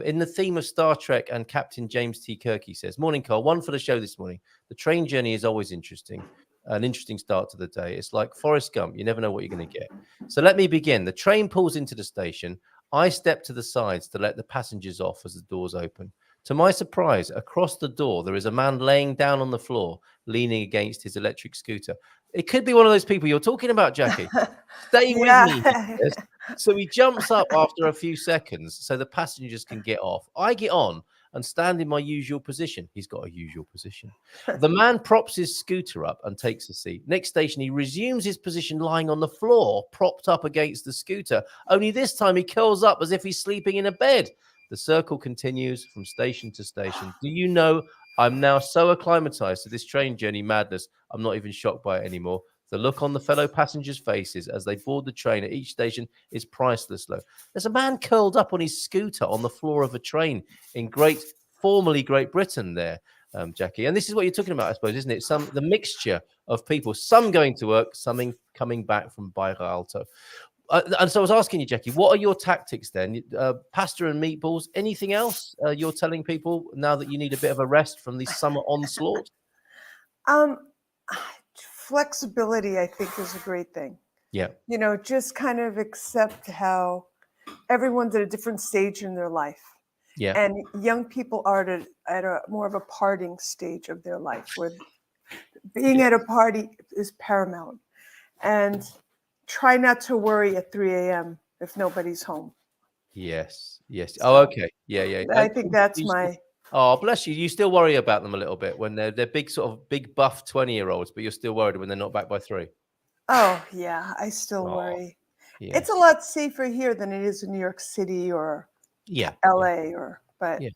In the theme of Star Trek, and Captain James T. Kirk, he says, "Morning, Carl. One for the show this morning. The train journey is always interesting, an interesting start to the day. It's like Forrest Gump. You never know what you're going to get. So let me begin. The train pulls into the station. I step to the sides to let the passengers off as the doors open. To my surprise, across the door, there is a man laying down on the floor, leaning against his electric scooter. It could be one of those people you're talking about, Jackie. Stay with me, he says. So he jumps up after a few seconds so the passengers can get off. I get on and stand in my usual position. He's got a usual position. The man props his scooter up and takes a seat. Next station, he resumes his position lying on the floor, propped up against the scooter. Only this time he curls up as if he's sleeping in a bed. The circle continues from station to station. Do you know, I'm now so acclimatized to this train journey madness, I'm not even shocked by it anymore. The look on the fellow passengers' faces as they board the train at each station is priceless, though. There's a man curled up on his scooter on the floor of a train in formerly Great Britain there, Jackie. And this is what you're talking about, I suppose, isn't it? The mixture of people, some going to work, some coming back from Bairro Alto. And so I was asking you, Jackie, what are your tactics then? Pasta and meatballs, anything else you're telling people now that you need a bit of a rest from the summer onslaught? Flexibility, I think, is a great thing. Yeah. Just kind of accept how everyone's at a different stage in their life. Yeah. And young people are at a more of a parting stage of their life where being at a party is paramount. And try not to worry at 3 a.m. if nobody's home. Yes. So, Oh, okay. Yeah. I think that's my Oh, bless you. You still worry about them a little bit when they're big, sort of big buff 20-year-olds, but you're still worried when they're not back by 3. Oh yeah, I still Oh, worry. It's a yes. lot safer here than it is in New York City or Yeah. LA but Yeah.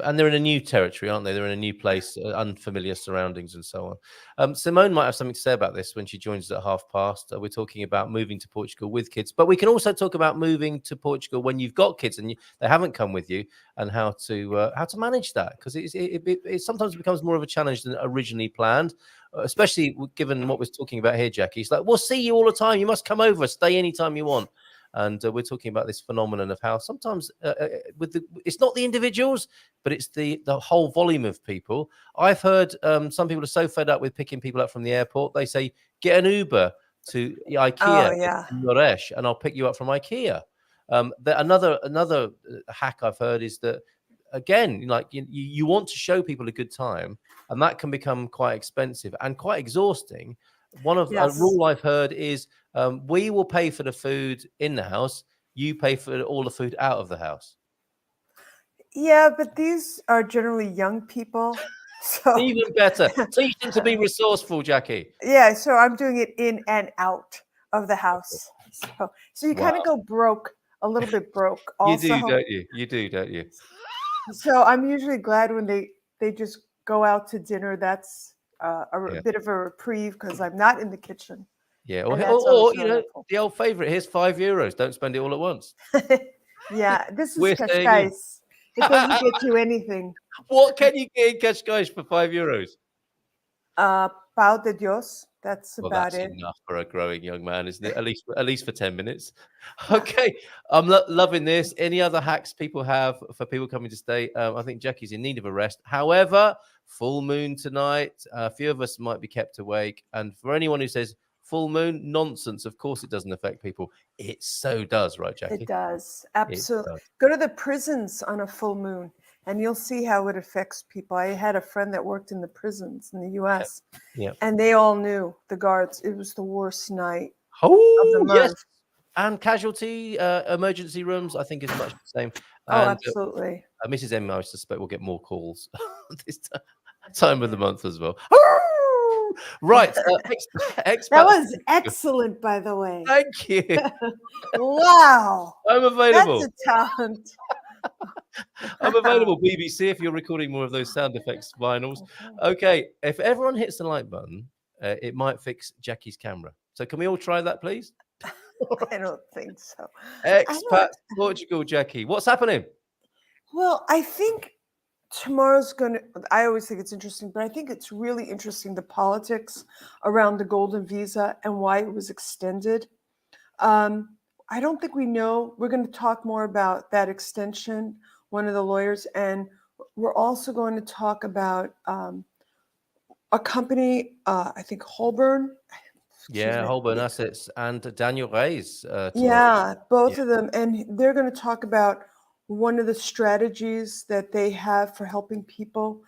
And they're in a new territory, aren't they? They're in a new place, unfamiliar surroundings, and so on. Simone might have something to say about this when she joins us at past. We're talking about moving to Portugal with kids, but we can also talk about moving to Portugal when you've got kids and they haven't come with you, and how to manage that, because it sometimes becomes more of a challenge than originally planned. Especially given what we're talking about here, Jackie. It's like, we'll see you all the time. You must come over, stay anytime you want. And we're talking about this phenomenon of how sometimes it's not the individuals, but it's the whole volume of people. I've heard some people are so fed up with picking people up from the airport, they say, get an Uber to oh IKEA yeah. in Noresh, and I'll pick you up from IKEA. Another hack I've heard is that, again, like you want to show people a good time, and that can become quite expensive and quite exhausting. A rule I've heard is we will pay for the food in the house, you pay for all the food out of the house. Yeah, but these are generally young people. So Even better. Teach them to be resourceful, Jackie. yeah, so I'm doing it in and out of the house. So you kind Wow. of go broke, a little bit broke You also. do, don't you? You do, don't you? So I'm usually glad when they just go out to dinner. That's Yeah. bit of a reprieve because I'm not in the kitchen. Yeah, And or that's always you really know, helpful. the old favorite, here's €5. Don't spend it all at once. Yeah, this is We're saying it. Cascais. It doesn't get you anything. What can you get in Cascais for €5? Pau de Dios. That's Well, about that's it. enough for a growing young man, isn't it? At least for 10 minutes. Okay, I'm loving this. Any other hacks people have for people coming to stay? I think Jackie's in need of a rest. However, full moon tonight. A few of us might be kept awake. And for anyone who says full moon, nonsense. Of course, it doesn't affect people. It so does, right, Jackie? It does. It Absolutely. does. Go to the prisons on a full moon and you'll see how it affects people. I had a friend that worked in the prisons in the US. Yeah. And they all knew, the guards, it was the worst night of Oh, the yes. month. And casualty emergency rooms, I think, is much the same. Oh, And absolutely. Mrs. M, I suspect, will get more calls this time of the month as well. Right. That was excellent, by the way. Thank you. Wow. I'm available. That's a talent. I'm available, BBC, if you're recording more of those sound effects vinyls. Okay. If everyone hits the like button, it might fix Jackie's camera. So can we all try that, please? I don't think so. Expat Portugal, Jackie. What's happening? Well, I think tomorrow's I always think it's interesting, but I think it's really interesting, the politics around the golden visa and why it was extended. I don't think we know. We're going to talk more about that extension, one of the lawyers, and we're also going to talk about a company, I think Holborn. Yeah, Holborn Assets and Daniel Reyes. Yeah, both of them. And they're going to talk about one of the strategies that they have for helping people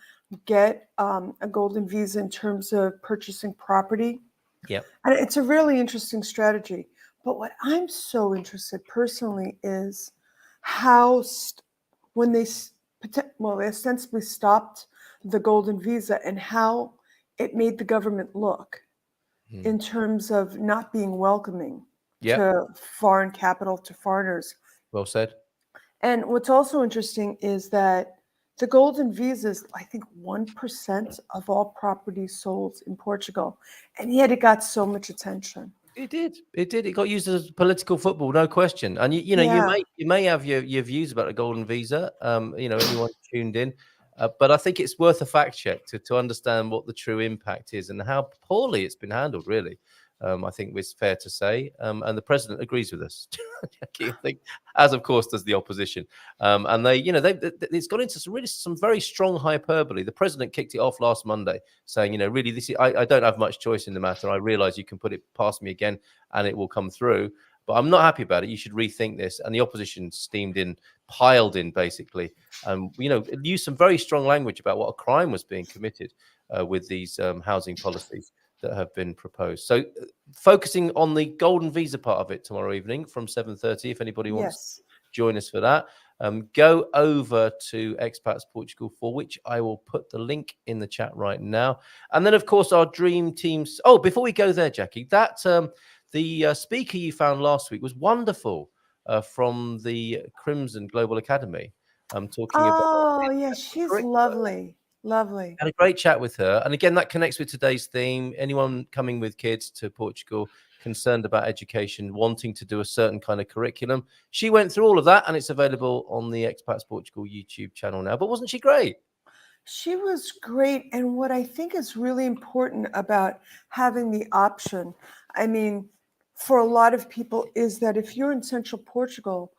get a golden visa in terms of purchasing property. Yeah. And it's a really interesting strategy. But what I'm so interested personally is how when they ostensibly stopped the golden visa and how it made the government look in terms of not being welcoming to foreign capital, to foreigners. Well said. And what's also interesting is that the golden visa is, I think, 1% of all properties sold in Portugal. And yet it got so much attention. It did. It got used as political football, no question. And you may have your views about the golden visa. Anyone tuned in, but I think it's worth a fact check to understand what the true impact is and how poorly it's been handled. Really, I think it's fair to say, and the president agrees with us. I think, as of course does the opposition, and it's got into some very strong hyperbole. The president kicked it off last Monday, saying, really, I don't have much choice in the matter. I realise you can put it past me again, and it will come through. But I'm not happy about it. You should rethink this. And the opposition piled in, basically, used some very strong language about what a crime was being committed with these housing policies that have been proposed. So focusing on the golden visa part of it tomorrow evening from 7:30, if anybody wants to join us for that. go over to Expats Portugal, for which I will put the link in the chat right now. And then, of course, our dream teams. Oh, before we go there, Jackie, that the speaker you found last week was wonderful from the Crimson Global Academy. Talking about. Oh, yeah, she's lovely. Lovely. Had a great chat with her. And again, that connects with today's theme. Anyone coming with kids to Portugal, concerned about education, wanting to do a certain kind of curriculum. She went through all of that, and it's available on the Expats Portugal YouTube channel now. But wasn't she great? She was great. And what I think is really important about having the option, I mean, for a lot of people, is that if you're in central Portugal,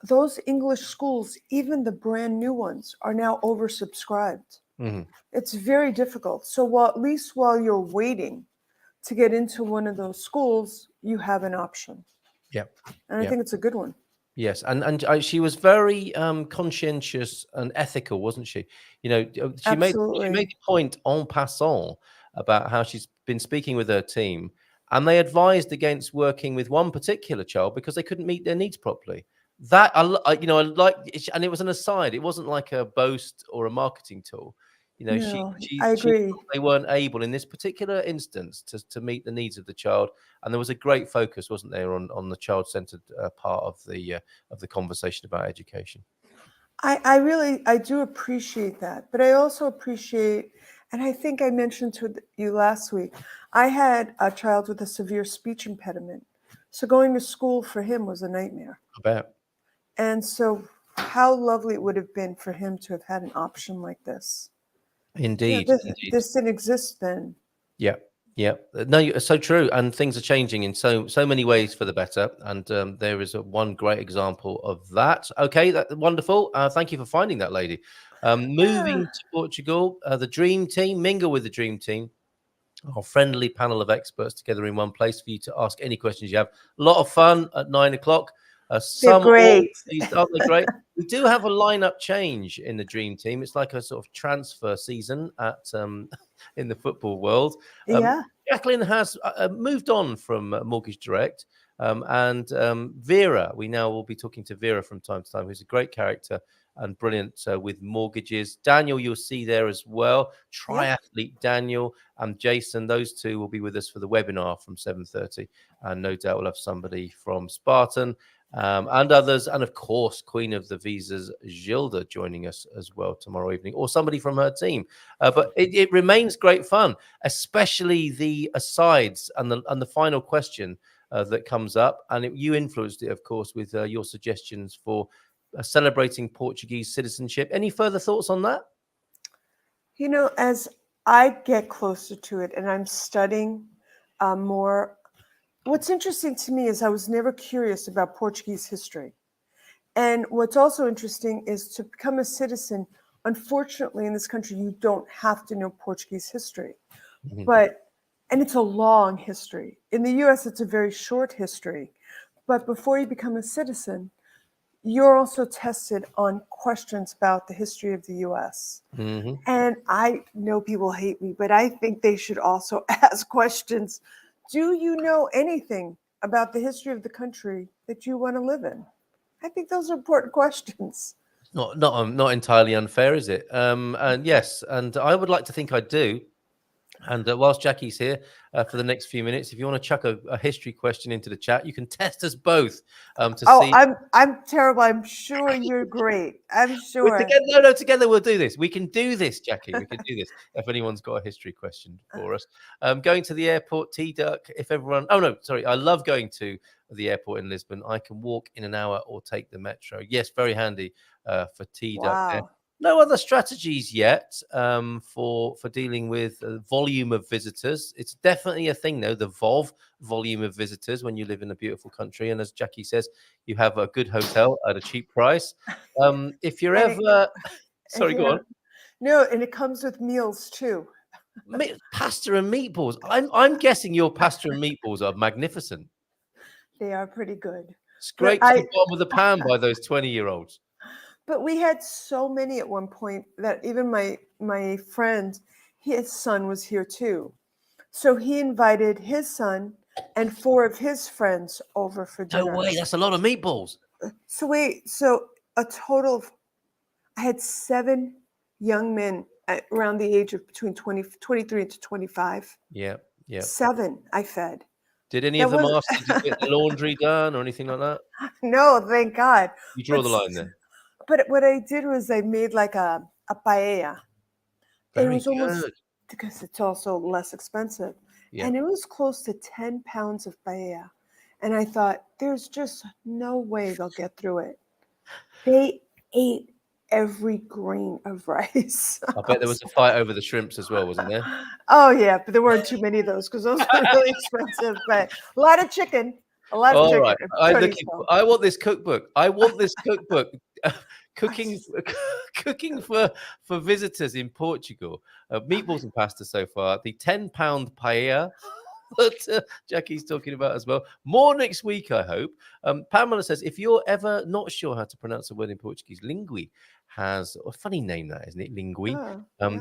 those English schools, even the brand new ones, are now oversubscribed. Mm-hmm. It's very difficult. So at least while you're waiting to get into one of those schools, you have an option. Yeah. And I think it's a good one. Yes, and she was very conscientious and ethical, wasn't she? You know, she made the point en passant about how she's been speaking with her team, and they advised against working with one particular child because they couldn't meet their needs properly. That I like, and it was an aside. It wasn't like a boast or a marketing tool. You know, I agree. They weren't able in this particular instance to meet the needs of the child, and there was a great focus, wasn't there, on the child-centered part of the conversation about education. I do appreciate that, but I also appreciate, and I think I mentioned to you last week, I had a child with a severe speech impediment, so going to school for him was a nightmare. I bet. And so, how lovely it would have been for him to have had an option like this. Indeed, this didn't exist then. Yeah. No, it's so true, and things are changing in so many ways for the better. And there is one great example of that. Okay, that's wonderful. Thank you for finding that, lady. Moving to Portugal, the dream team, mingle with the dream team. Our friendly panel of experts together in one place for you to ask any questions you have. A lot of fun at 9 o'clock. They're great. Aren't they great? We do have a lineup change in the dream team. It's like a sort of transfer season at in the football world. Jacqueline has moved on from Mortgage Direct, and Vera. We now will be talking to Vera from time to time, who's a great character and brilliant with mortgages. Daniel, you'll see there as well. Triathlete Daniel and Jason, those two will be with us for the webinar from 7:30, and no doubt we'll have somebody from Spartan. And others, and of course, Queen of the Visas, Gilda, joining us as well tomorrow evening, or somebody from her team. But it remains great fun, especially the asides and the final question that comes up. And you influenced it, of course, with your suggestions for celebrating Portuguese citizenship. Any further thoughts on that? You know, as I get closer to it and I'm studying more, what's interesting to me is I was never curious about Portuguese history. And what's also interesting is to become a citizen, unfortunately, in this country, you don't have to know Portuguese history. Mm-hmm. And it's a long history. In the US, it's a very short history. But before you become a citizen, you're also tested on questions about the history of the US. Mm-hmm. And I know people hate me, but I think they should also ask questions. Do you know anything about the history of the country that you want to live in? I think those are important questions. Not entirely unfair, is it? And yes, and I would like to think I do. And whilst Jackie's here for the next few minutes, if you want to chuck a history question into the chat, you can test us both to see. I'm terrible. I'm sure you're great. I'm sure. Together we'll do this. We can do this, Jackie. We can do this. If anyone's got a history question for us, going to the airport, T-Duck. If everyone, I love going to the airport in Lisbon. I can walk in an hour or take the metro. Yes, very handy for T-Duck. Wow. No other strategies yet for dealing with volume of visitors. It's definitely a thing, though, the volume of visitors when you live in a beautiful country. And as Jackie says, you have a good hotel at a cheap price. If you're ever... Sorry, go on. No, and it comes with meals, too. Pasta and meatballs. I'm guessing your pasta and meatballs are magnificent. They are pretty good. Scraped to the bottom of the pan by those 20-year-olds. But we had so many at one point that even my friend, his son was here too. So he invited his son and 4 of his friends over for dinner. No way, that's a lot of meatballs. So a total of, I had 7 young men around the age of between 23 to 25. Yeah. 7 I fed. Did any That of them was ask you to get the laundry done or anything like that? no, thank God. You draw But the line there. But what I did was I made like a paella. It Very was almost, good. because it's also less expensive. Yeah. And it was close to 10 pounds of paella. And I thought, there's just no way they'll get through it. They ate every grain of rice. I bet there was a fight over the shrimps as well, wasn't there? Oh, yeah, but there weren't too many of those because those were really expensive. But a lot of chicken. A lot of All chicken. right. I want this cookbook. I want this cookbook. Cooking for visitors in Portugal. Meatballs and pasta so far. The 10-pound paella that Jackie's talking about as well. More next week, I hope. Pamela says, if you're ever not sure how to pronounce a word in Portuguese, lingui has a funny name, that isn't it? Lingui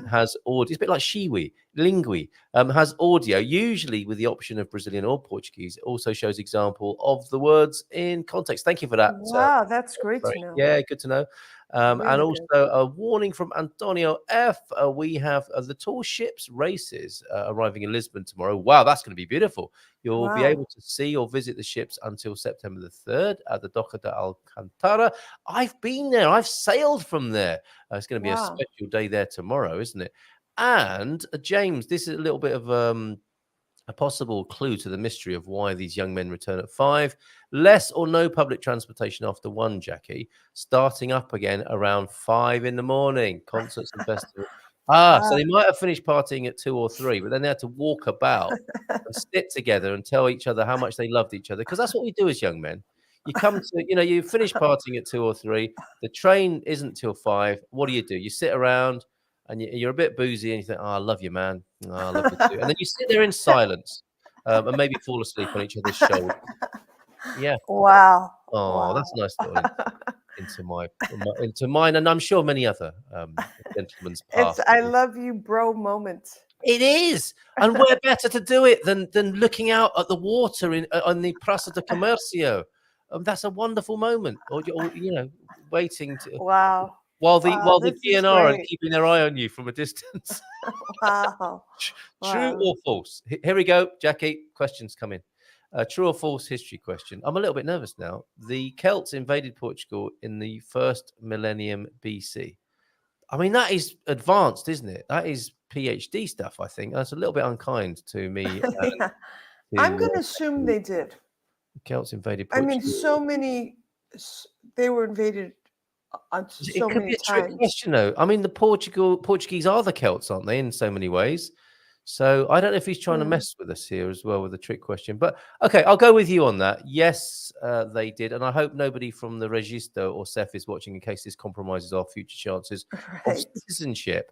has audio. It's a bit like shiwi. Lingui has audio, usually with the option of Brazilian or Portuguese. It also shows example of the words in context. Thank you for that. Wow, that's great to know. Yeah, good to know. And Really also a warning from Antonio F. We have the tall ships races arriving in Lisbon tomorrow. Wow, that's going to be beautiful. You'll be able to see or visit the ships until September the 3rd at the Doca de Alcantara. I've been there. I've sailed from there. It's going to be a special day there tomorrow, isn't it? And James, this is a little bit of a possible clue to the mystery of why these young men return at 5. Less or no public transportation after 1, Jackie. Starting up again around 5 in the morning. Concerts and festivals. So they might have finished partying at 2 or 3, but then they had to walk about and sit together and tell each other how much they loved each other. Because that's what we do as young men. You come to, you finish partying at 2 or 3. The train isn't till 5. What do? You sit around and you're a bit boozy and you think, oh, I love you, man. Oh, I love you too. And then you sit there in silence and maybe fall asleep on each other's shoulders. Yeah. Wow. Oh, that's a nice little into mine, and I'm sure many other gentlemen's past. It's I love you, bro moment. It is, and where better to do it than looking out at the water on the Praça de Comércio? That's a wonderful moment. Or waiting to while the DNR are keeping their eye on you from a distance. Wow. True or false? Here we go, Jackie. Questions come in. True or false history question. I'm a little bit nervous now. The Celts invaded Portugal in the 1st millennium BC. I mean, that is advanced, isn't it? That is PhD stuff, I think. That's a little bit unkind to me. I'm going to assume they did. The Celts invaded Portugal. I mean, so many, they were invaded on so many times. It could be a trick question, though. I mean, the Portuguese are the Celts, aren't they, in so many ways? So I don't know if he's trying to mess with us here as well with the trick question. But okay, I'll go with you on that. Yes, they did. And I hope nobody from the Register or CEF is watching in case this compromises our future chances of citizenship.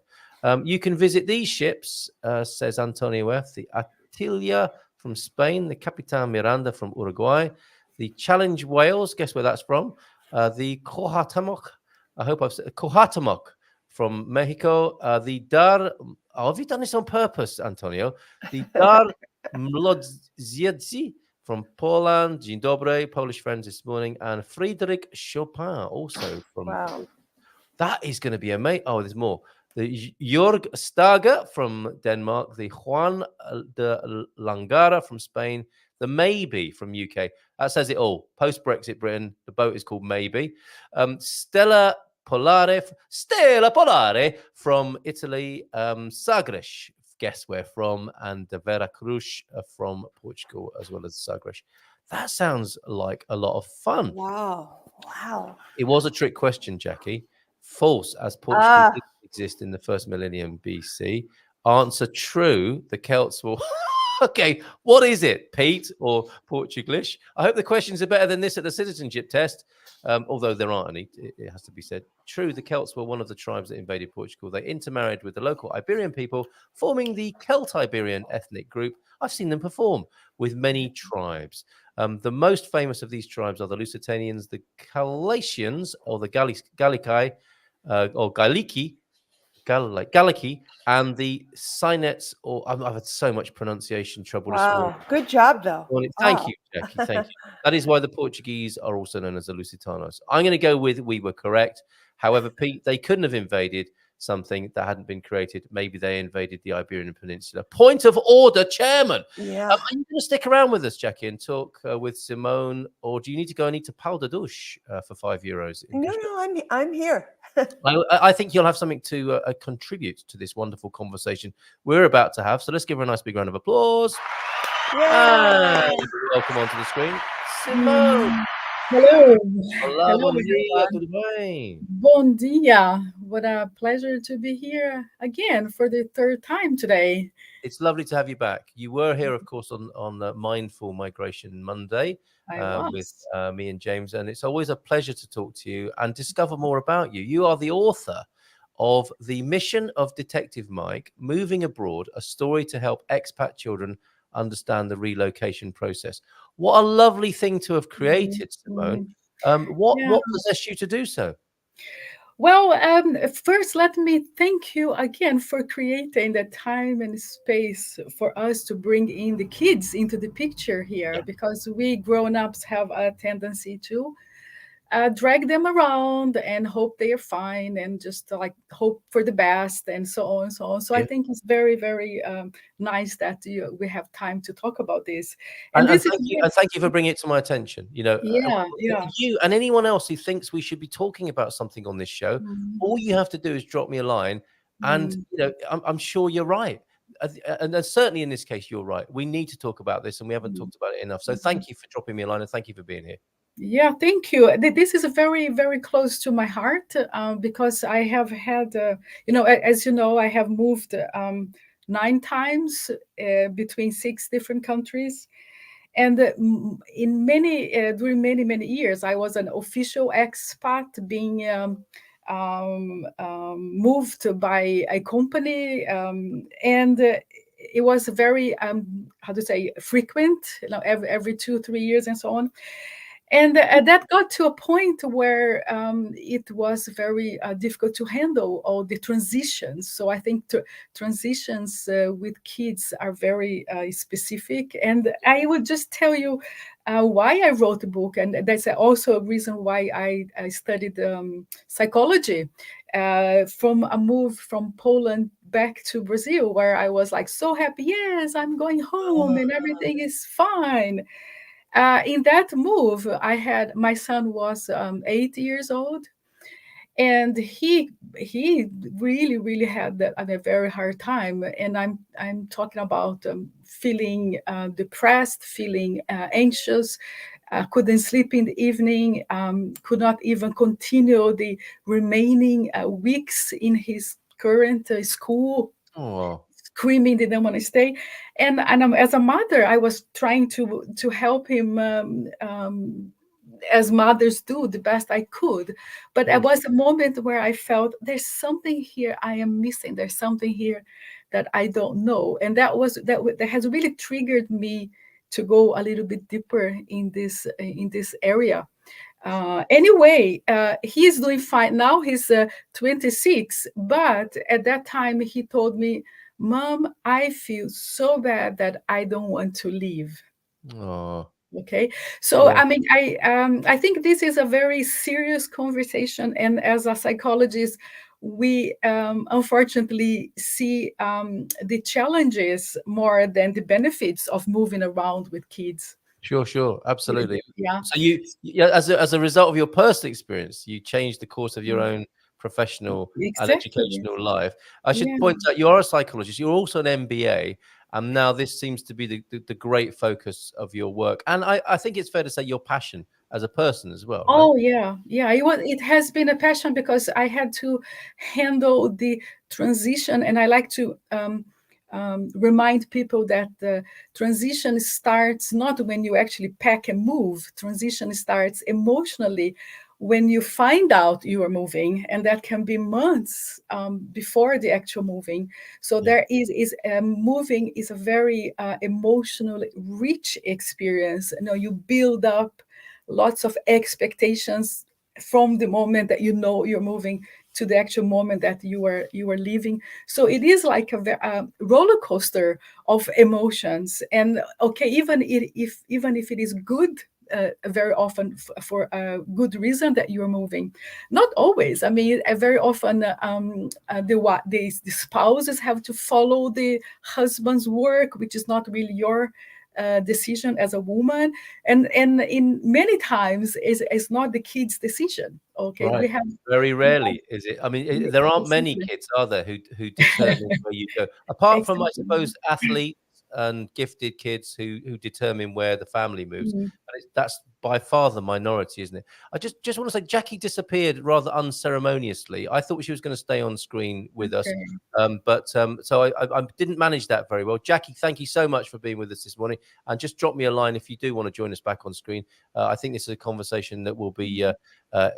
You can visit these ships, says Antonio F. The Atilia from Spain, the Capitan Miranda from Uruguay, the Challenge Wales, guess where that's from? The Cohatamok, I hope I've said Cohatamok from Mexico, the Dar. Oh, have you done this on purpose, Antonio? The Dar Mlodziedzi from Poland, Dzień dobry, Polish friends this morning, and Friedrich Chopin also from. Wow. That is going to be amazing. Oh, there's more. The Jörg Stager from Denmark, the Juan de Langara from Spain, the Maybe from UK. That says it all. Post-Brexit Britain, the boat is called Maybe. Stella Polare from Italy, Sagres, guess where from, and the Veracruz from Portugal, as well as Sagres. That sounds like a lot of fun. Wow. It was a trick question, Jackie. False, as Portugal didn't exist in the 1st millennium BC. Answer true, the Celts will... Okay, what is it, Pete or Portuglish? I hope the questions are better than this at the citizenship test, although there aren't any, it has to be said. True, the Celts were one of the tribes that invaded Portugal. They intermarried with the local Iberian people, forming the Celt-Iberian ethnic group. I've seen them perform with many tribes. The most famous of these tribes are the Lusitanians, the Galicians, or the Gallici, or Galiki, Galiki, and the Sinets, or I've had so much pronunciation trouble this morning. Wow. Good job, though. Thank Wow. you, Jackie. Thank you. That is why the Portuguese are also known as the Lusitanos. I'm going to go with we were correct. However, Pete, they couldn't have invaded something that hadn't been created. Maybe they invaded the Iberian Peninsula. Point of order, Chairman. Yeah. Are you going to stick around with us, Jackie, and talk with Simone, or do you need to go and eat a pal de douche for €5? No, I'm here. I think you'll have something to contribute to this wonderful conversation we're about to have. So let's give her a nice big round of applause. And welcome onto the screen, Simone. Hello. Olá, Hello, bom dia, everyone. tudo bem? Bon dia. What a pleasure to be here again for the third time today. It's lovely to have you back. You were here, of course, on the Mindful Migration Monday with me and James, and it's always a pleasure to talk to you and discover more about you. You are the author of The Mission of Detective Mike, Moving Abroad, a story to help expat children understand the relocation process. What a lovely thing to have created, Simone. What possessed you to do so? Well, first, let me thank you again for creating the time and space for us to bring in the kids into the picture here, because we grown-ups have a tendency to drag them around and hope they are fine and just like hope for the best and so on and so on. So I think it's very, very nice that we have time to talk about this. And thank you for bringing it to my attention. You and anyone else who thinks we should be talking about something on this show, all you have to do is drop me a line, and I'm sure you're right. And certainly in this case, you're right. We need to talk about this, and we haven't talked about it enough. So thank you for dropping me a line, and thank you for being here. Yeah, thank you. This is very, very close to my heart because I have had, as you know, I have moved 9 times between 6 different countries. And in during many years, I was an official expat being moved by a company. And it was very, frequent, every 2-3 years and so on. And that got to a point where it was very difficult to handle all the transitions. So I think transitions with kids are very specific. And I would just tell you why I wrote the book. And that's also a reason why I studied psychology from a move from Poland back to Brazil, where I was like so happy. Yes, I'm going home and everything is fine. In that move, my son was 8 years old, and he really had a very hard time. And I'm talking about feeling depressed, feeling anxious, couldn't sleep in the evening, could not even continue the remaining weeks in his current school. Oh. Screaming, didn't want to stay, and as a mother, I was trying to help him as mothers do the best I could. But there was a moment where I felt there's something here I am missing. There's something here that I don't know, and that has really triggered me to go a little bit deeper in this area. Anyway, he's doing fine now. He's 26, but at that time he told me, Mom, I feel so bad that I don't want to leave. Oh. Okay. So, I mean, I think this is a very serious conversation. And as a psychologist, we unfortunately see the challenges more than the benefits of moving around with kids. Sure. Absolutely. Yeah. So you as a result of your personal experience, you changed the course of your own professional and educational life. I should point out you are a psychologist. You're also an MBA, and now this seems to be the great focus of your work. And I think it's fair to say your passion as a person as well. Oh, right? Yeah. It has been a passion because I had to handle the transition, and I like to remind people that the transition starts not when you actually pack and move. Transition starts emotionally when you find out you are moving, and that can be months before the actual moving. So there is moving is a very emotionally rich experience. You build up lots of expectations from the moment that you know you're moving to the actual moment that you are leaving. So it is like a roller coaster of emotions. And okay, even if it is good, very often for a good reason that you're moving, not always. I mean, very often the spouses have to follow the husband's work, which is not really your decision as a woman, and in many times is not the kid's decision. Okay, Right. we have Very rarely is it. I mean, there aren't many exactly. kids, are there, who determine where you go, apart from, I Exactly. suppose, athletes and gifted kids who determine where the family moves. Mm. And that's by far the minority, isn't it? I just want to say, Jackie disappeared rather unceremoniously. I thought she was going to stay on screen with us, Okay. so I didn't manage that very well. Jackie, thank you so much for being with us this morning, and just drop me a line if you do want to join us back on screen. I think this is a conversation that will be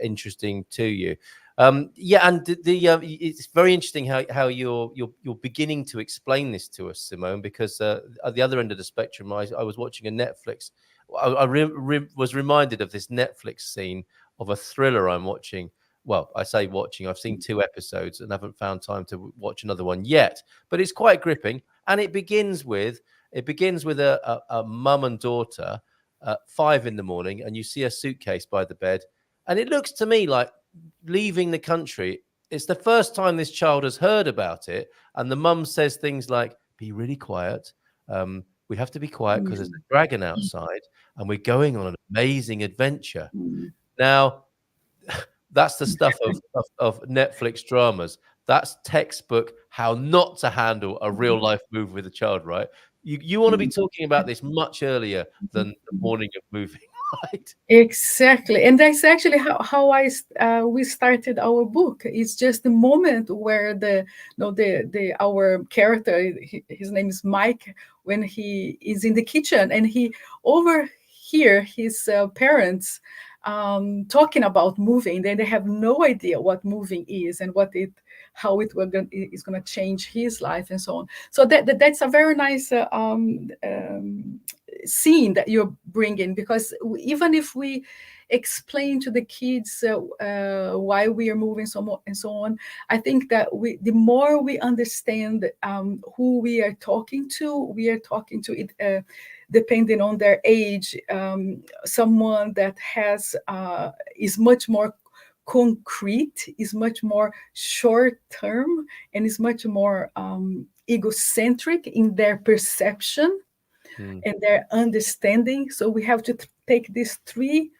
interesting to you. Yeah, and it's very interesting how you're beginning to explain this to us, Simone, because at the other end of the spectrum, I was watching a Netflix. I was reminded of this Netflix scene of a thriller I'm watching. Well, I say watching. I've seen 2 episodes and haven't found time to watch another one yet. But it's quite gripping, and it begins with a mum and daughter at 5 in the morning, and you see a suitcase by the bed, and it looks to me like leaving the country. It's the first time this child has heard about it, and the mum says things like, "Be really quiet. We have to be quiet because there's a dragon outside, and we're going on an amazing adventure." Now, that's the stuff of Netflix dramas. That's textbook how not to handle a real life move with a child, right? You want to be talking about this much earlier than the morning of moving, right? Exactly, and that's actually how we started our book. It's just the moment where the our character, his name is Mike, when he is in the kitchen and he overhear his parents talking about moving. Then they have no idea what moving is and how it is going to change his life and so on. So that's a very nice scene that you're bringing, because even if we explain to the kids why we are moving and so on, I think that the more we understand who we are talking to it, depending on their age, someone that is much more concrete, is much more short term, and is much more egocentric in their perception and their understanding. So we have to take these 3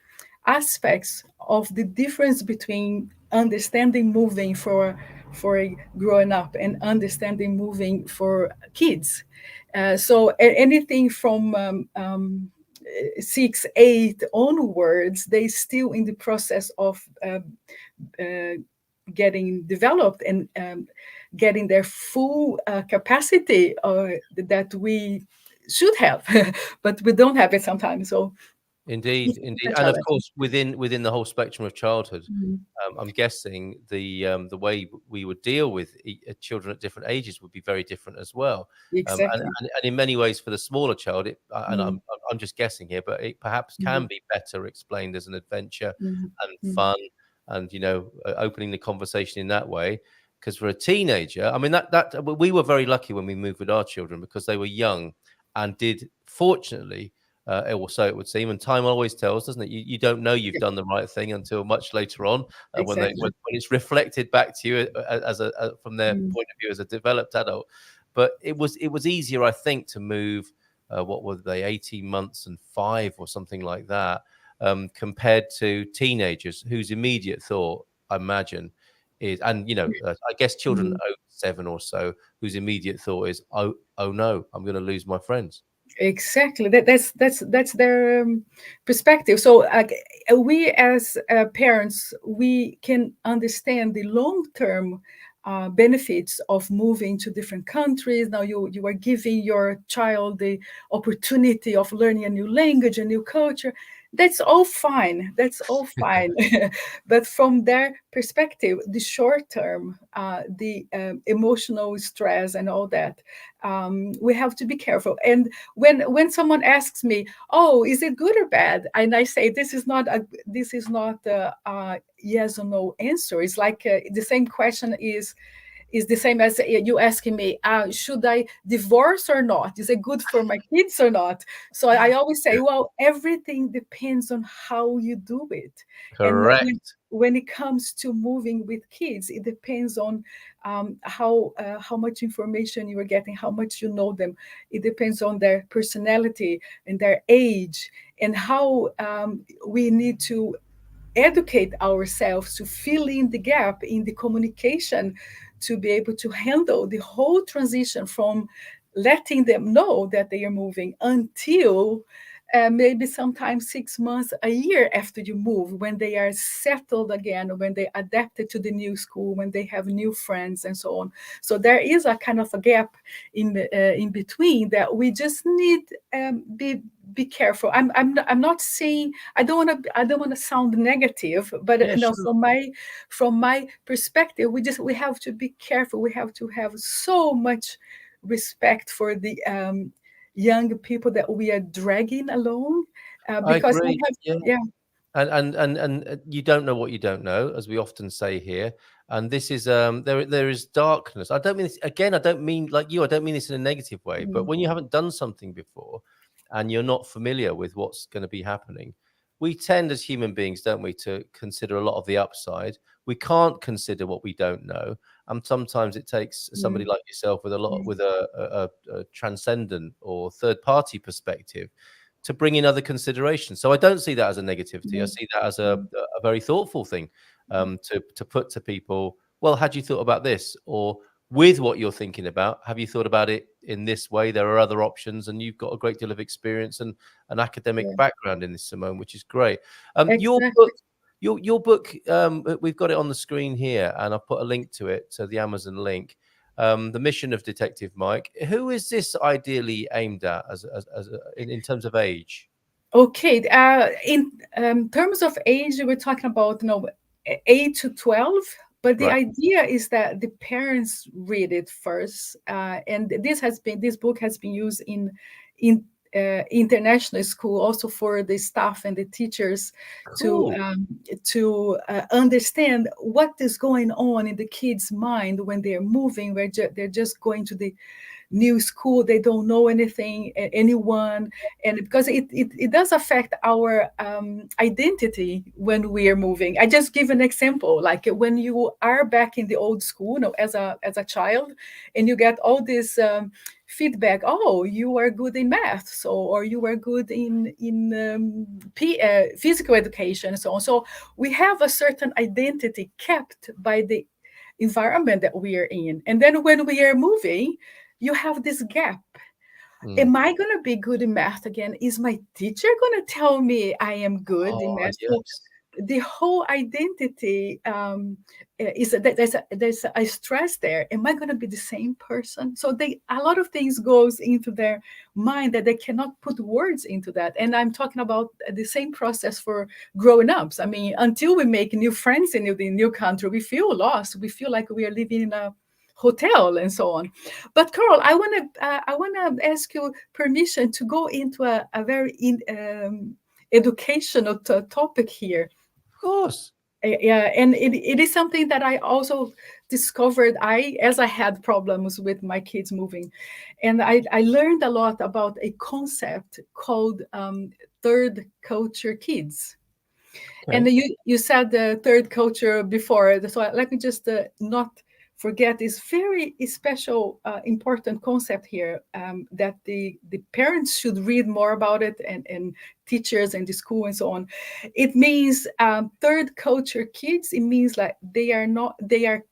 aspects of the difference between understanding moving for growing up and understanding moving for kids. So anything from 6, 8 onwards, they still in the process of getting developed and getting their full capacity that we should have, but we don't have it sometimes. So Indeed, it's indeed, a and of challenge. course, within the whole spectrum of childhood, I'm guessing the way we would deal with children at different ages would be very different as well. Exactly. And in many ways, for the smaller child, and I'm just guessing here, but it perhaps can be better explained as an adventure and fun, and opening the conversation in that way. Because for a teenager, I mean, that we were very lucky when we moved with our children, because they were young and did, fortunately. Or so it would seem, and time always tells, doesn't it? You don't know you've done the right thing until much later on, Exactly. when it's reflected back to you as from their point of view as a developed adult. But it was easier, I think, to move. What were they, 18 months and 5 or something like that, compared to teenagers whose immediate thought, I imagine, is, and I guess children 7 or so, whose immediate thought is, oh no, I'm going to lose my friends. Exactly. That's their perspective. So we as parents, we can understand the long-term benefits of moving to different countries. Now you are giving your child the opportunity of learning a new language, a new culture. That's all fine. That's all fine. But from their perspective, the short term, the emotional stress and all that, we have to be careful. And when someone asks me, "Oh, is it good or bad?" and I say, "This is not a yes or no answer." It's like the same question is the same as you asking me, should I divorce or not? Is it good for my kids or not? So I always say, well, everything depends on how you do it. And Correct. when it comes to moving with kids, it depends on how much information you are getting, how much you know them. It depends on their personality and their age, and how we need to educate ourselves to fill in the gap in the communication to be able to handle the whole transition from letting them know that they are moving until maybe sometimes 6 months, a year after you move, when they are settled again, when they adapted to the new school, when they have new friends and so on. So there is a kind of a gap in between that we just need be careful. I'm not saying I don't want to sound negative, but Yeah, no, sure. from my perspective, we have to be careful. We have to have so much respect for the young people that we are dragging along, I because we agree. have, Yeah. yeah. And you don't know what you don't know, as we often say here. And this is there is darkness. I don't mean this again. I don't mean like you. I don't mean this in a negative way. But when you haven't done something before, and you're not familiar with what's going to be happening, we tend as human beings, don't we, to consider a lot of the upside. We can't consider what we don't know, and sometimes it takes somebody like yourself with a transcendent or third party perspective to bring in other considerations. So I don't see that as a negativity. I see that as a very thoughtful thing to put to people. Well, had you thought about this? Or with what you're thinking about, have you thought about it in this way? There are other options, and you've got a great deal of experience and an academic background in this, Simone, which is great. Your Exactly. book, your book, we've got it on the screen here, and I've put a link to it, to the Amazon link. The mission of Detective Mike. Who is this ideally aimed at in terms of age? Okay, in terms of age, we're talking about 8 to 12. But the Right. idea is that the parents read it first, and this book has been used in international school, also for the staff and the teachers Cool. to understand what is going on in the kids' mind when they're moving, where they're just going to the new school, they don't know anyone, and because it does affect our identity when we are moving. I just give an example, like when you are back in the old school, as a child, and you get all this feedback. Oh, you are good in math, or you are good in physical education and so on. So we have a certain identity kept by the environment that we are in, and then when we are moving, you have this gap. Am I going to be good in math again? Is my teacher going to tell me I am good in math? Yes. So the whole identity is that there's a stress there. Am I going to be the same person? So a lot of things goes into their mind that they cannot put words into that. And I'm talking about the same process for growing ups. I mean, until we make new friends in the new country, we feel lost. We feel like we are living in a hotel and so on. But Carl, I want to ask you permission to go into a very educational topic here. Of course. Yeah, and it is something that I also discovered as I had problems with my kids moving, and I learned a lot about a concept called third culture kids. Okay. And you said the third culture before, so let me just not forget this very special, important concept here, that the parents should read more about it, and teachers and the school and so on. It means third culture kids. It means like they are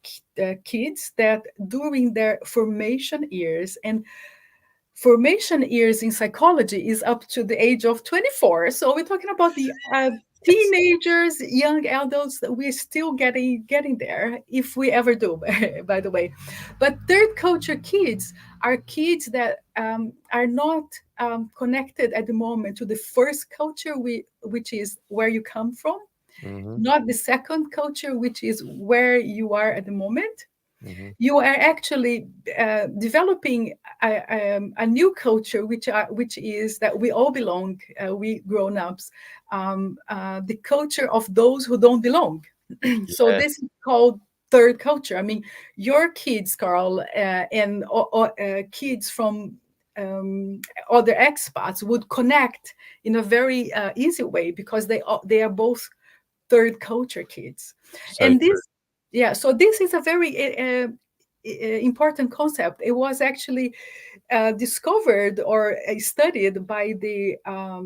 kids that during their formation years, and formation years in psychology is up to the age of 24. So we're talking about the teenagers, young adults, that we're still getting there, if we ever do, by the way. But third culture kids are kids that are not connected at the moment to the first culture, which is where you come from, Mm-hmm. not the second culture, which is where you are at the moment. Mm-hmm. You are actually developing a new culture, which is that we all belong, we grown-ups, the culture of those who don't belong. So Yes. this is called third culture. I mean, your kids, Carl, and kids from other expats would connect in a very easy way, because they are both third culture kids. So And true. this, yeah, so this is a very important concept. It was actually discovered or studied by the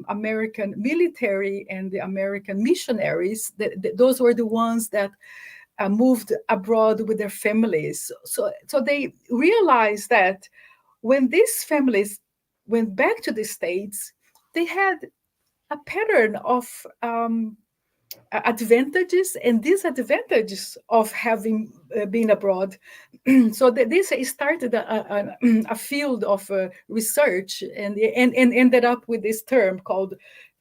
American military and the American missionaries. Those were the ones that moved abroad with their families. So they realized that when these families went back to the States, they had a pattern of advantages and disadvantages of having been abroad. So this started a field of research, and ended up with this term called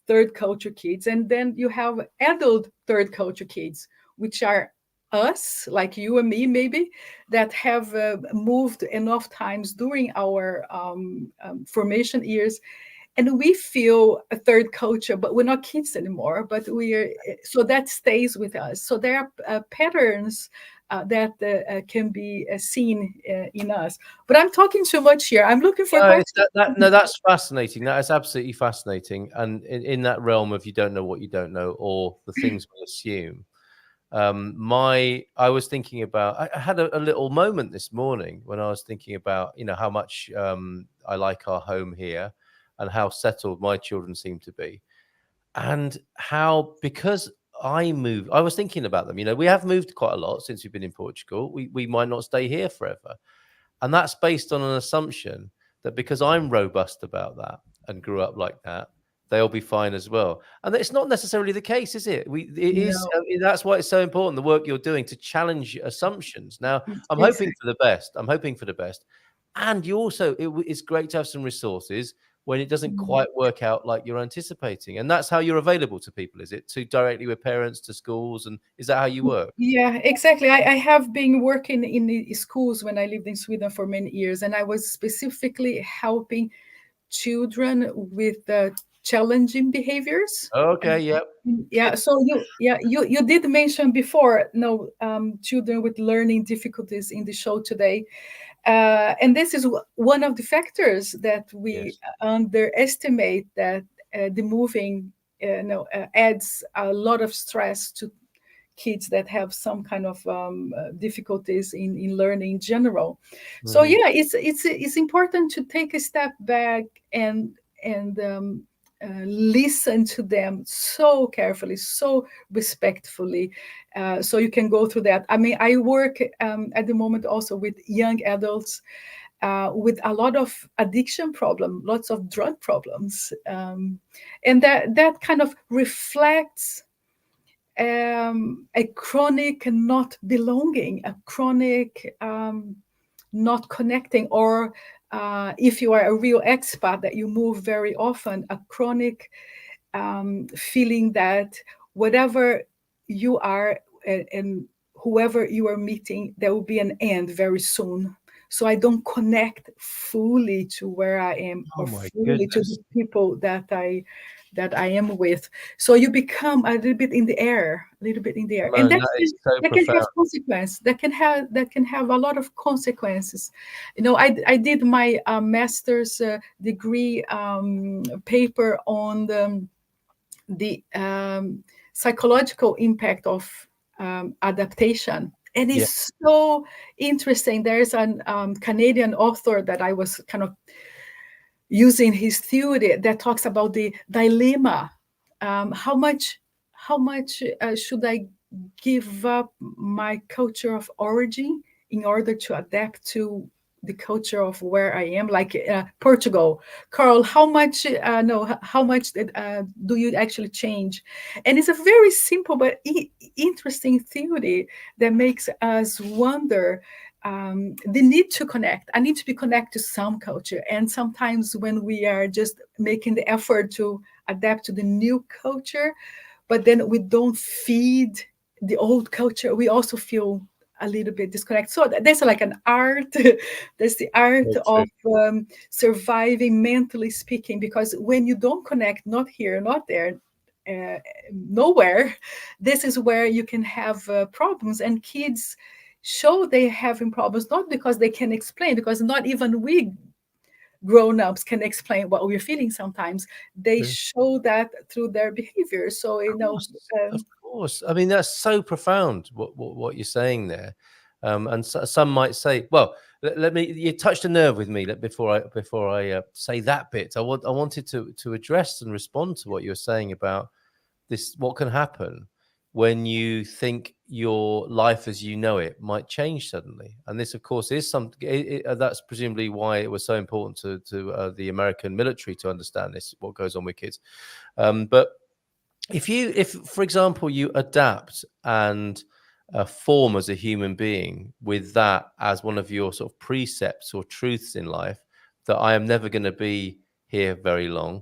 third culture kids. And then you have adult third culture kids, which are us, like you and me maybe, that have moved enough times during our formation years, and we feel a third culture, but we're not kids anymore. But so that stays with us. So there are patterns that can be seen in us. But I'm talking too much here. I'm looking for questions. No, that's fascinating. That is absolutely fascinating. And in that realm of you don't know what you don't know, or the things we assume. I was thinking about, I had a little moment this morning when I was thinking about, how much I like our home here, and how settled my children seem to be, and how, because I was thinking about them. We have moved quite a lot since we've been in Portugal. We might not stay here forever, and that's based on an assumption that because I'm robust about that and grew up like that, they'll be fine as well. And it's not necessarily the case, is it? That's why it's so important, the work you're doing to challenge assumptions. Now, I'm hoping for the best. And you also, it's great to have some resources when it doesn't quite work out like you're anticipating. And that's how you're available to people, is it? To directly with parents, to schools, and is that how you work? Yeah, exactly. I have been working in the schools when I lived in Sweden for many years, and I was specifically helping children with challenging behaviors. Okay, yep. Yeah. So you did mention before, children with learning difficulties in the show today. And this is one of the factors that we underestimate, that the moving adds a lot of stress to kids that have some kind of difficulties in learning in general. So yeah, it's important to take a step back and listen to them so carefully, so respectfully, so you can go through that. I mean, I work at the moment also with young adults with a lot of addiction problem, lots of drug problems, and that kind of reflects a chronic not belonging, a chronic not connecting, or if you are a real expat that you move very often, a chronic feeling that whatever you are and whoever you are meeting, there will be an end very soon. So I don't connect fully to where I am, or fully to the people that I am with. So you become a little bit in the air, and that can have consequence. That can have a lot of consequences. I did my master's degree paper on the psychological impact of adaptation. And it's so interesting. There's an Canadian author that I was kind of using his theory that talks about the dilemma. How much should I give up my culture of origin in order to adapt to the culture of where I am, like Portugal? Carl, how much do you actually change? And it's a very simple but interesting theory that makes us wonder the need to connect. I need to be connected to some culture. And sometimes when we are just making the effort to adapt to the new culture, but then we don't feed the old culture, we also feel a little bit disconnected. So there's like an art. There's the art of surviving, mentally speaking, because when you don't connect, not here, not there, nowhere, this is where you can have problems. And kids show they having problems, not because they can explain, because not even we grown-ups can explain what we're feeling sometimes. They show that through their behavior. So, Of course. I mean, that's so profound, what you're saying there. And some might say, well, let me, you touched a nerve with me before I say that bit. I wanted to address and respond to what you're saying about this, what can happen when you think your life as you know it might change suddenly. And this, of course, is something that's presumably why it was so important to the American military to understand this, what goes on with kids. But if, for example, you adapt and form as a human being with that as one of your sort of precepts or truths in life, that I am never going to be here very long,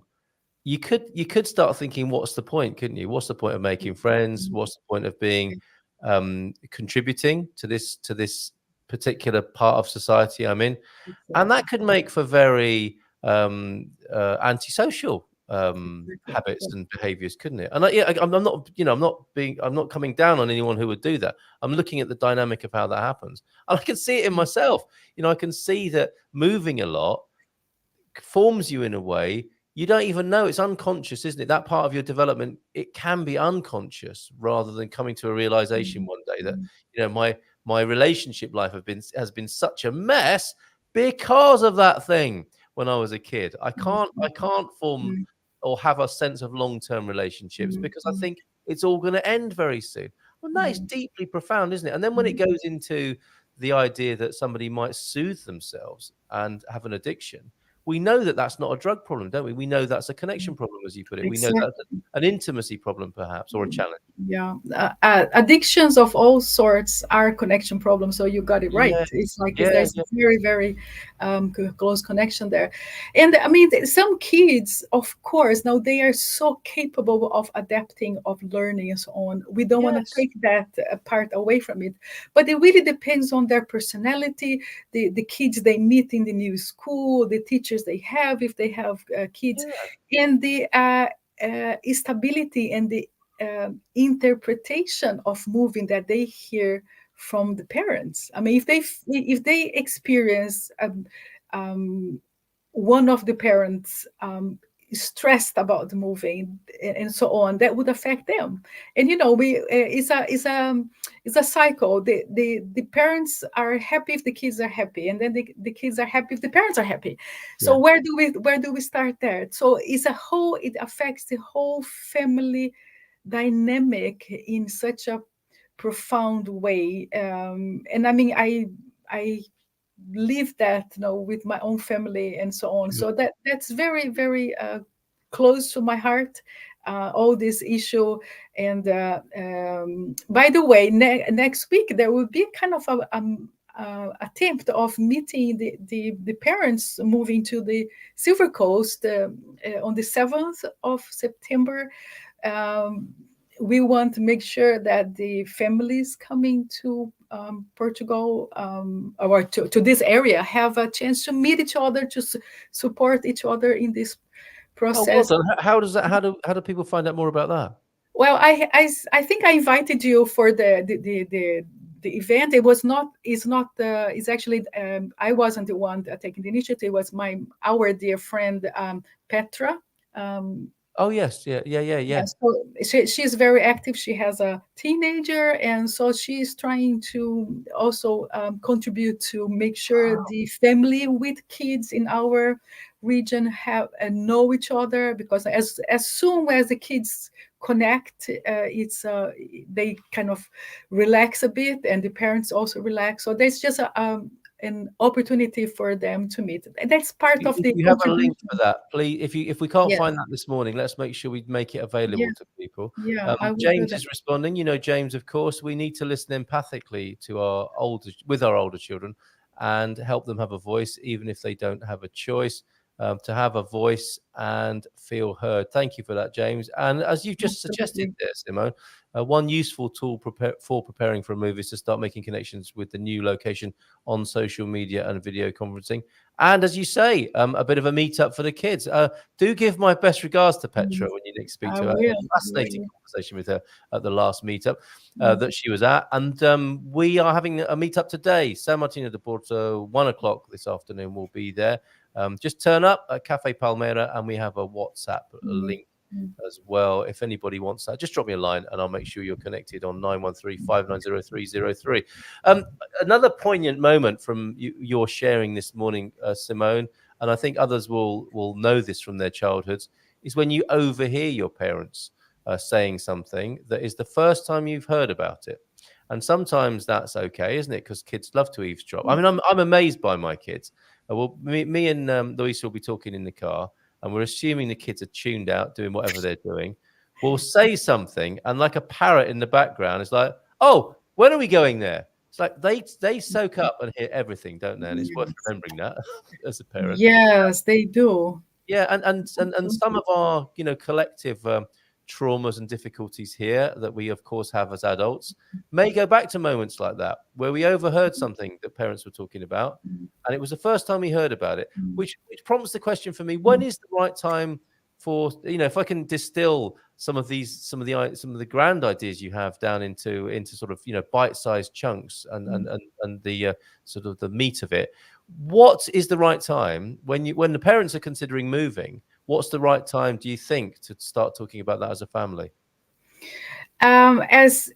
you could start thinking, what's the point, couldn't you? What's the point of making friends? What's the point of being contributing to this particular part of society I'm in? And that could make for very antisocial habits and behaviors, couldn't it? And I'm not, I'm not coming down on anyone who would do that. I'm looking at the dynamic of how that happens, and I can see it in myself. I can see that moving a lot forms you in a way you don't even know. It's unconscious, isn't it? That part of your development, it can be unconscious rather than coming to a realization one day that my relationship life has been such a mess because of that thing when I was a kid. I can't form or have a sense of long-term relationships because I think it's all going to end very soon. Well, that is deeply profound, isn't it? And then when it goes into the idea that somebody might soothe themselves and have an addiction, we know that that's not a drug problem, don't we? We know that's a connection problem, as you put it. Exactly. We know that's an intimacy problem, perhaps, or a challenge. Yeah, addictions of all sorts are connection problems. So you got it right. Yes. It's like there's a very, very close connection there. And I mean, some kids, of course, now they are so capable of adapting, of learning, and so on. We don't want to take that part away from it, but it really depends on their personality, the kids they meet in the new school, the teachers they have, if they have kids, and the stability and the interpretation of moving that they hear from the parents. I mean, if they experience one of the parents stressed about moving and so on, that would affect them. And it's a cycle. The parents are happy if the kids are happy, and then the kids are happy if the parents are happy. So where do we start there? So it affects the whole family dynamic in such a profound way. And I mean, I live that with my own family and so on. So that's very, very close to my heart, all this issue. And by the way, next week there will be kind of a attempt of meeting the parents moving to the Silver Coast on the 7th of September. We want to make sure that the families coming to Portugal or to this area have a chance to meet each other, to support each other in this process. Oh, well done. How do people find out more about that? Well, I think I invited you for the event. It's actually I wasn't the one taking the initiative. It was our dear friend Petra. Oh yes, yeah. So she's very active. She has a teenager, and so she's trying to also contribute to make sure the family with kids in our region have and know each other. Because as soon as the kids connect, they kind of relax a bit, and the parents also relax. So there's just an opportunity for them to meet. That's part of If the you have a link contribution. for that, please, if we can't Yeah, find that this morning, let's make sure we make it available yeah, to people. yeah. I will do James that. is responding. You know, James, of course, we need to listen empathically to our older children and help them have a voice, even if they don't have a choice. To have a voice and feel heard. Thank you for that, James. And as you've just suggested Absolutely. there, Simone, one useful tool for preparing for a move is to start making connections with the new location on social media and video conferencing. And as you say, a bit of a meetup for the kids. Do give my best regards to Petra when you next speak I to her. will. Fascinating conversation with her at the last meetup Mm. that she was at. And we are having a meetup today. San Martino de Porto, 1 o'clock this afternoon. We'll be there. Just turn up at Cafe Palmera, and we have a WhatsApp link as well. If anybody wants that, just drop me a line and I'll make sure you're connected on 913-590-303. Another poignant moment from your sharing this morning, Simone, and I think others will know this from their childhoods, is when you overhear your parents saying something that is the first time you've heard about it. And sometimes that's okay, isn't it? Because kids love to eavesdrop. I mean, I'm amazed by my kids. Well, me and Luisa will be talking in the car, and we're assuming the kids are tuned out doing whatever they're doing. We'll say something, and like a parrot in the background, it's like, "Oh, when are we going there?" It's like they soak up and hear everything, don't they? And it's worth remembering that as a parent. Yes, they do. Yeah, and some of our collective traumas and difficulties here that we of course have as adults may go back to moments like that where we overheard something that parents were talking about, and it was the first time we heard about it, which prompts the question for me: when is the right time for, if I can distill some of the grand ideas you have down into sort of bite-sized chunks and the sort of the meat of it, what is the right time when the parents are considering moving? What's the right time, do you think, to start talking about that as a family? As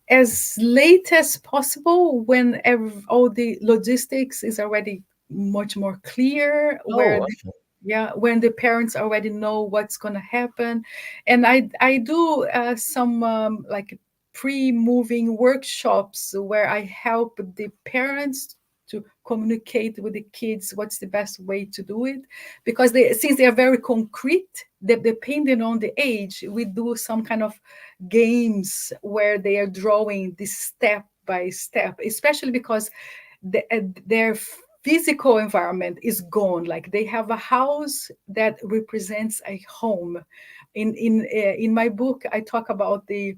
late as possible, when all the logistics is already much more clear, when the parents already know what's going to happen. And I do some like pre-moving workshops where I help the parents to communicate with the kids what's the best way to do it, because since they are very concrete, depending on the age, we do some kind of games where they are drawing this step by step, especially because their physical environment is gone. Like they have a house that represents a home. In my book, I talk about the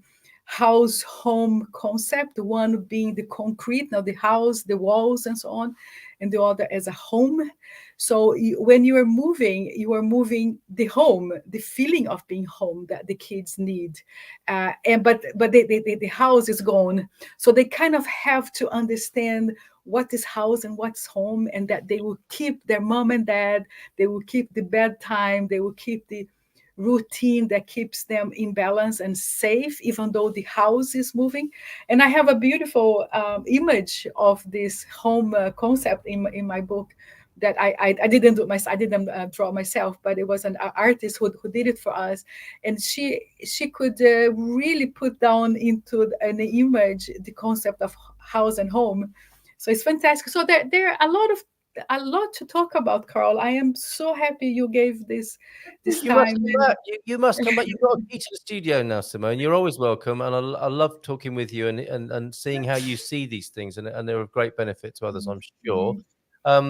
house home concept, one being the concrete, now the house, the walls and so on, and the other as a home. So when you are moving the home, the feeling of being home that the kids need, but the house is gone, so they kind of have to understand what is house and what's home, and that they will keep their mom and dad, they will keep the bedtime, they will keep the routine that keeps them in balance and safe, even though the house is moving. And I have a beautiful image of this home concept in my book that I didn't do I didn't draw myself, but it was an artist who did it for us, and she could really put down into an image the concept of house and home. So it's fantastic. So there are a lot to talk about, Carl. I am so happy you gave this You time. must come back. You must come back. You've got a key to the studio now, Simone. You're always welcome, and I love talking with you and seeing how you see these things, and they're of great benefit to others, I'm sure.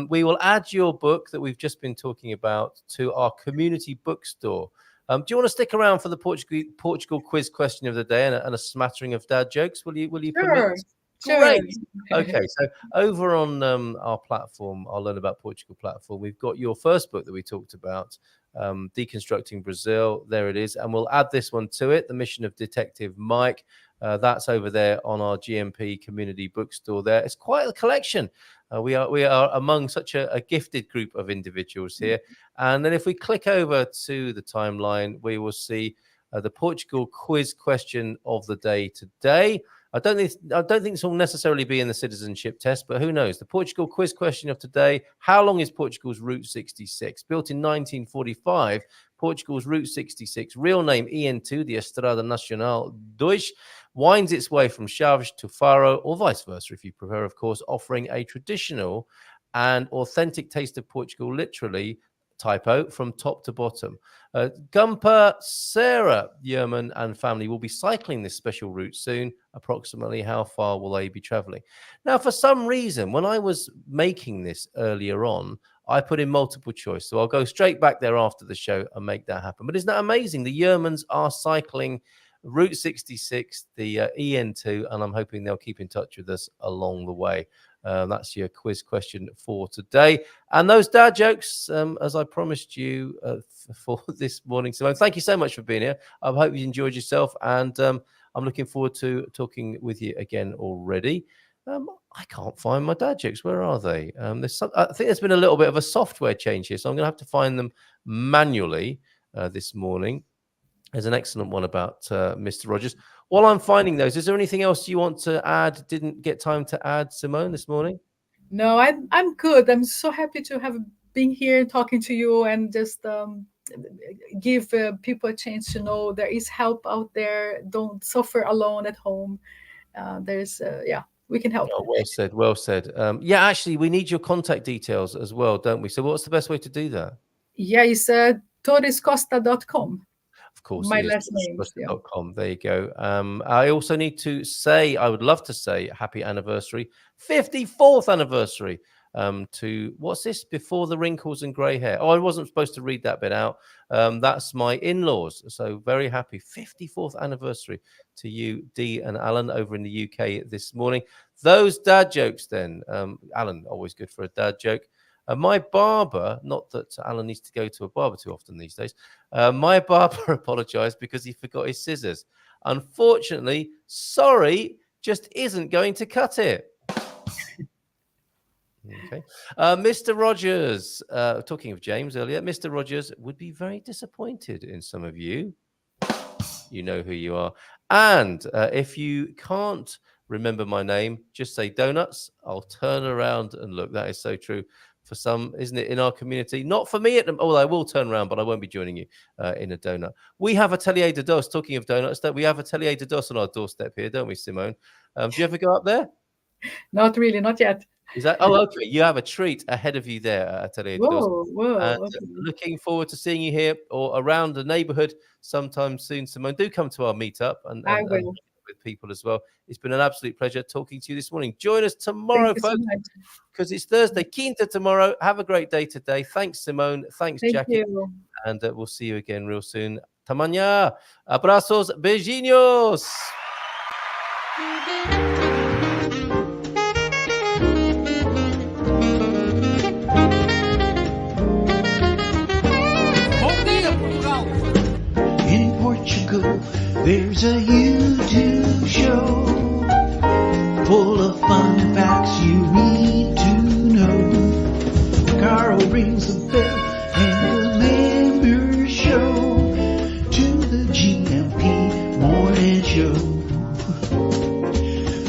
We will add your book that we've just been talking about to our community bookstore. Do you want to stick around for the Portugal quiz question of the day and a smattering of dad jokes? Will you permit? Sure. Great. Okay, so over on our platform, our Learn About Portugal platform, we've got your first book that we talked about, Deconstructing Brazil. There it is, and we'll add this one to it, The Mission of Detective Mike. That's over there on our GMP community bookstore. There, it's quite a collection. We are among such a gifted group of individuals here. And then if we click over to the timeline, we will see the Portugal quiz question of the day today. I don't think this will necessarily be in the citizenship test, but who knows? The Portugal quiz question of today: how long is Portugal's Route 66? Built in 1945, Portugal's Route 66, real name EN2, the Estrada Nacional 2, winds its way from Chaves to Faro, or vice versa, if you prefer, of course, offering a traditional and authentic taste of Portugal, literally, typo, from top to bottom. Gumper, Sarah, Yerman and family will be cycling this special route soon. Approximately how far will they be traveling? Now, for some reason, when I was making this earlier on, I put in multiple choice. So I'll go straight back there after the show and make that happen. But isn't that amazing? The Yermans are cycling Route 66, the EN2, and I'm hoping they'll keep in touch with us along the way. That's your quiz question for today. And those dad jokes, as I promised you for this morning. Simone, thank you so much for being here. I hope you enjoyed yourself. And I'm looking forward to talking with you again already. I can't find my dad jokes. Where are they? I think there's been a little bit of a software change here, so I'm going to have to find them manually this morning. There's an excellent one about Mr. Rogers. While I'm finding those, is there anything else you want to add? Didn't get time to add, Simone, this morning? No, I'm good. I'm so happy to have been here talking to you and just give people a chance to know there is help out there. Don't suffer alone at home. We can help. Oh, well said. Well said. Yeah, actually, we need your contact details as well, don't we? So what's the best way to do that? Yeah, it's torrescosta.com. Of course, my last name. .com. There you go. I also need to say, I would love to say happy anniversary, 54th anniversary to, what's this? Before the wrinkles and grey hair. Oh, I wasn't supposed to read that bit out. That's my in-laws. So very happy 54th anniversary to you, Dee and Alan, over in the UK this morning. Those dad jokes then. Alan, always good for a dad joke. My barber, not that Alan needs to go to a barber too often these days, my barber apologized because he forgot his scissors. Unfortunately, sorry, just isn't going to cut it. Okay. Mr. Rogers, talking of James earlier, Mr. Rogers would be very disappointed in some of you. You know who you are. And if you can't remember my name, just say donuts. I'll turn around and look. That is so true. For some, isn't it, in our community? Not for me. I will turn around, but I won't be joining you in a donut. We have Atelier de Dos. Talking of donuts, we have Atelier de Dos on our doorstep here, don't we, Simone? Do you ever go up there? Not really, not yet. Is that? Oh, okay. You have a treat ahead of you there at Atelier de Dos. Whoa. Okay. Looking forward to seeing you here or around the neighbourhood sometime soon, Simone. Do come to our meetup and with people as well. It's been an absolute pleasure talking to you this morning. Join us tomorrow, folks, because it's Thursday, Quinta tomorrow. Have a great day today. Thanks, Simone. Thanks, Jackie. You. And we'll see you again real soon. Tamanya. Abrazos. Beijinhos. In Portugal, there's a YouTube show full of fun facts you need to know. Carl rings the bell and the members show to the GMP morning show.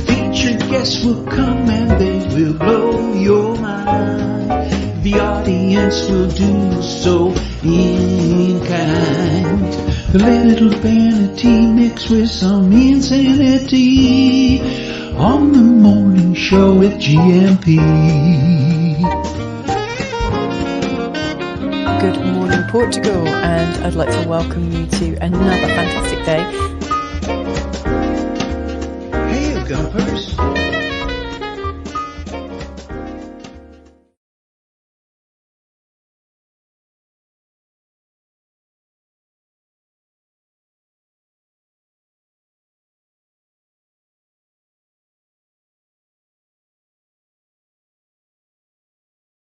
Featured guests will come and they will blow your mind. The audience will do so in kind. The little vanity mixed with some insanity on the morning show with GMP. Good morning, Portugal, and I'd like to welcome you to another fantastic day. Hey, Gumpers.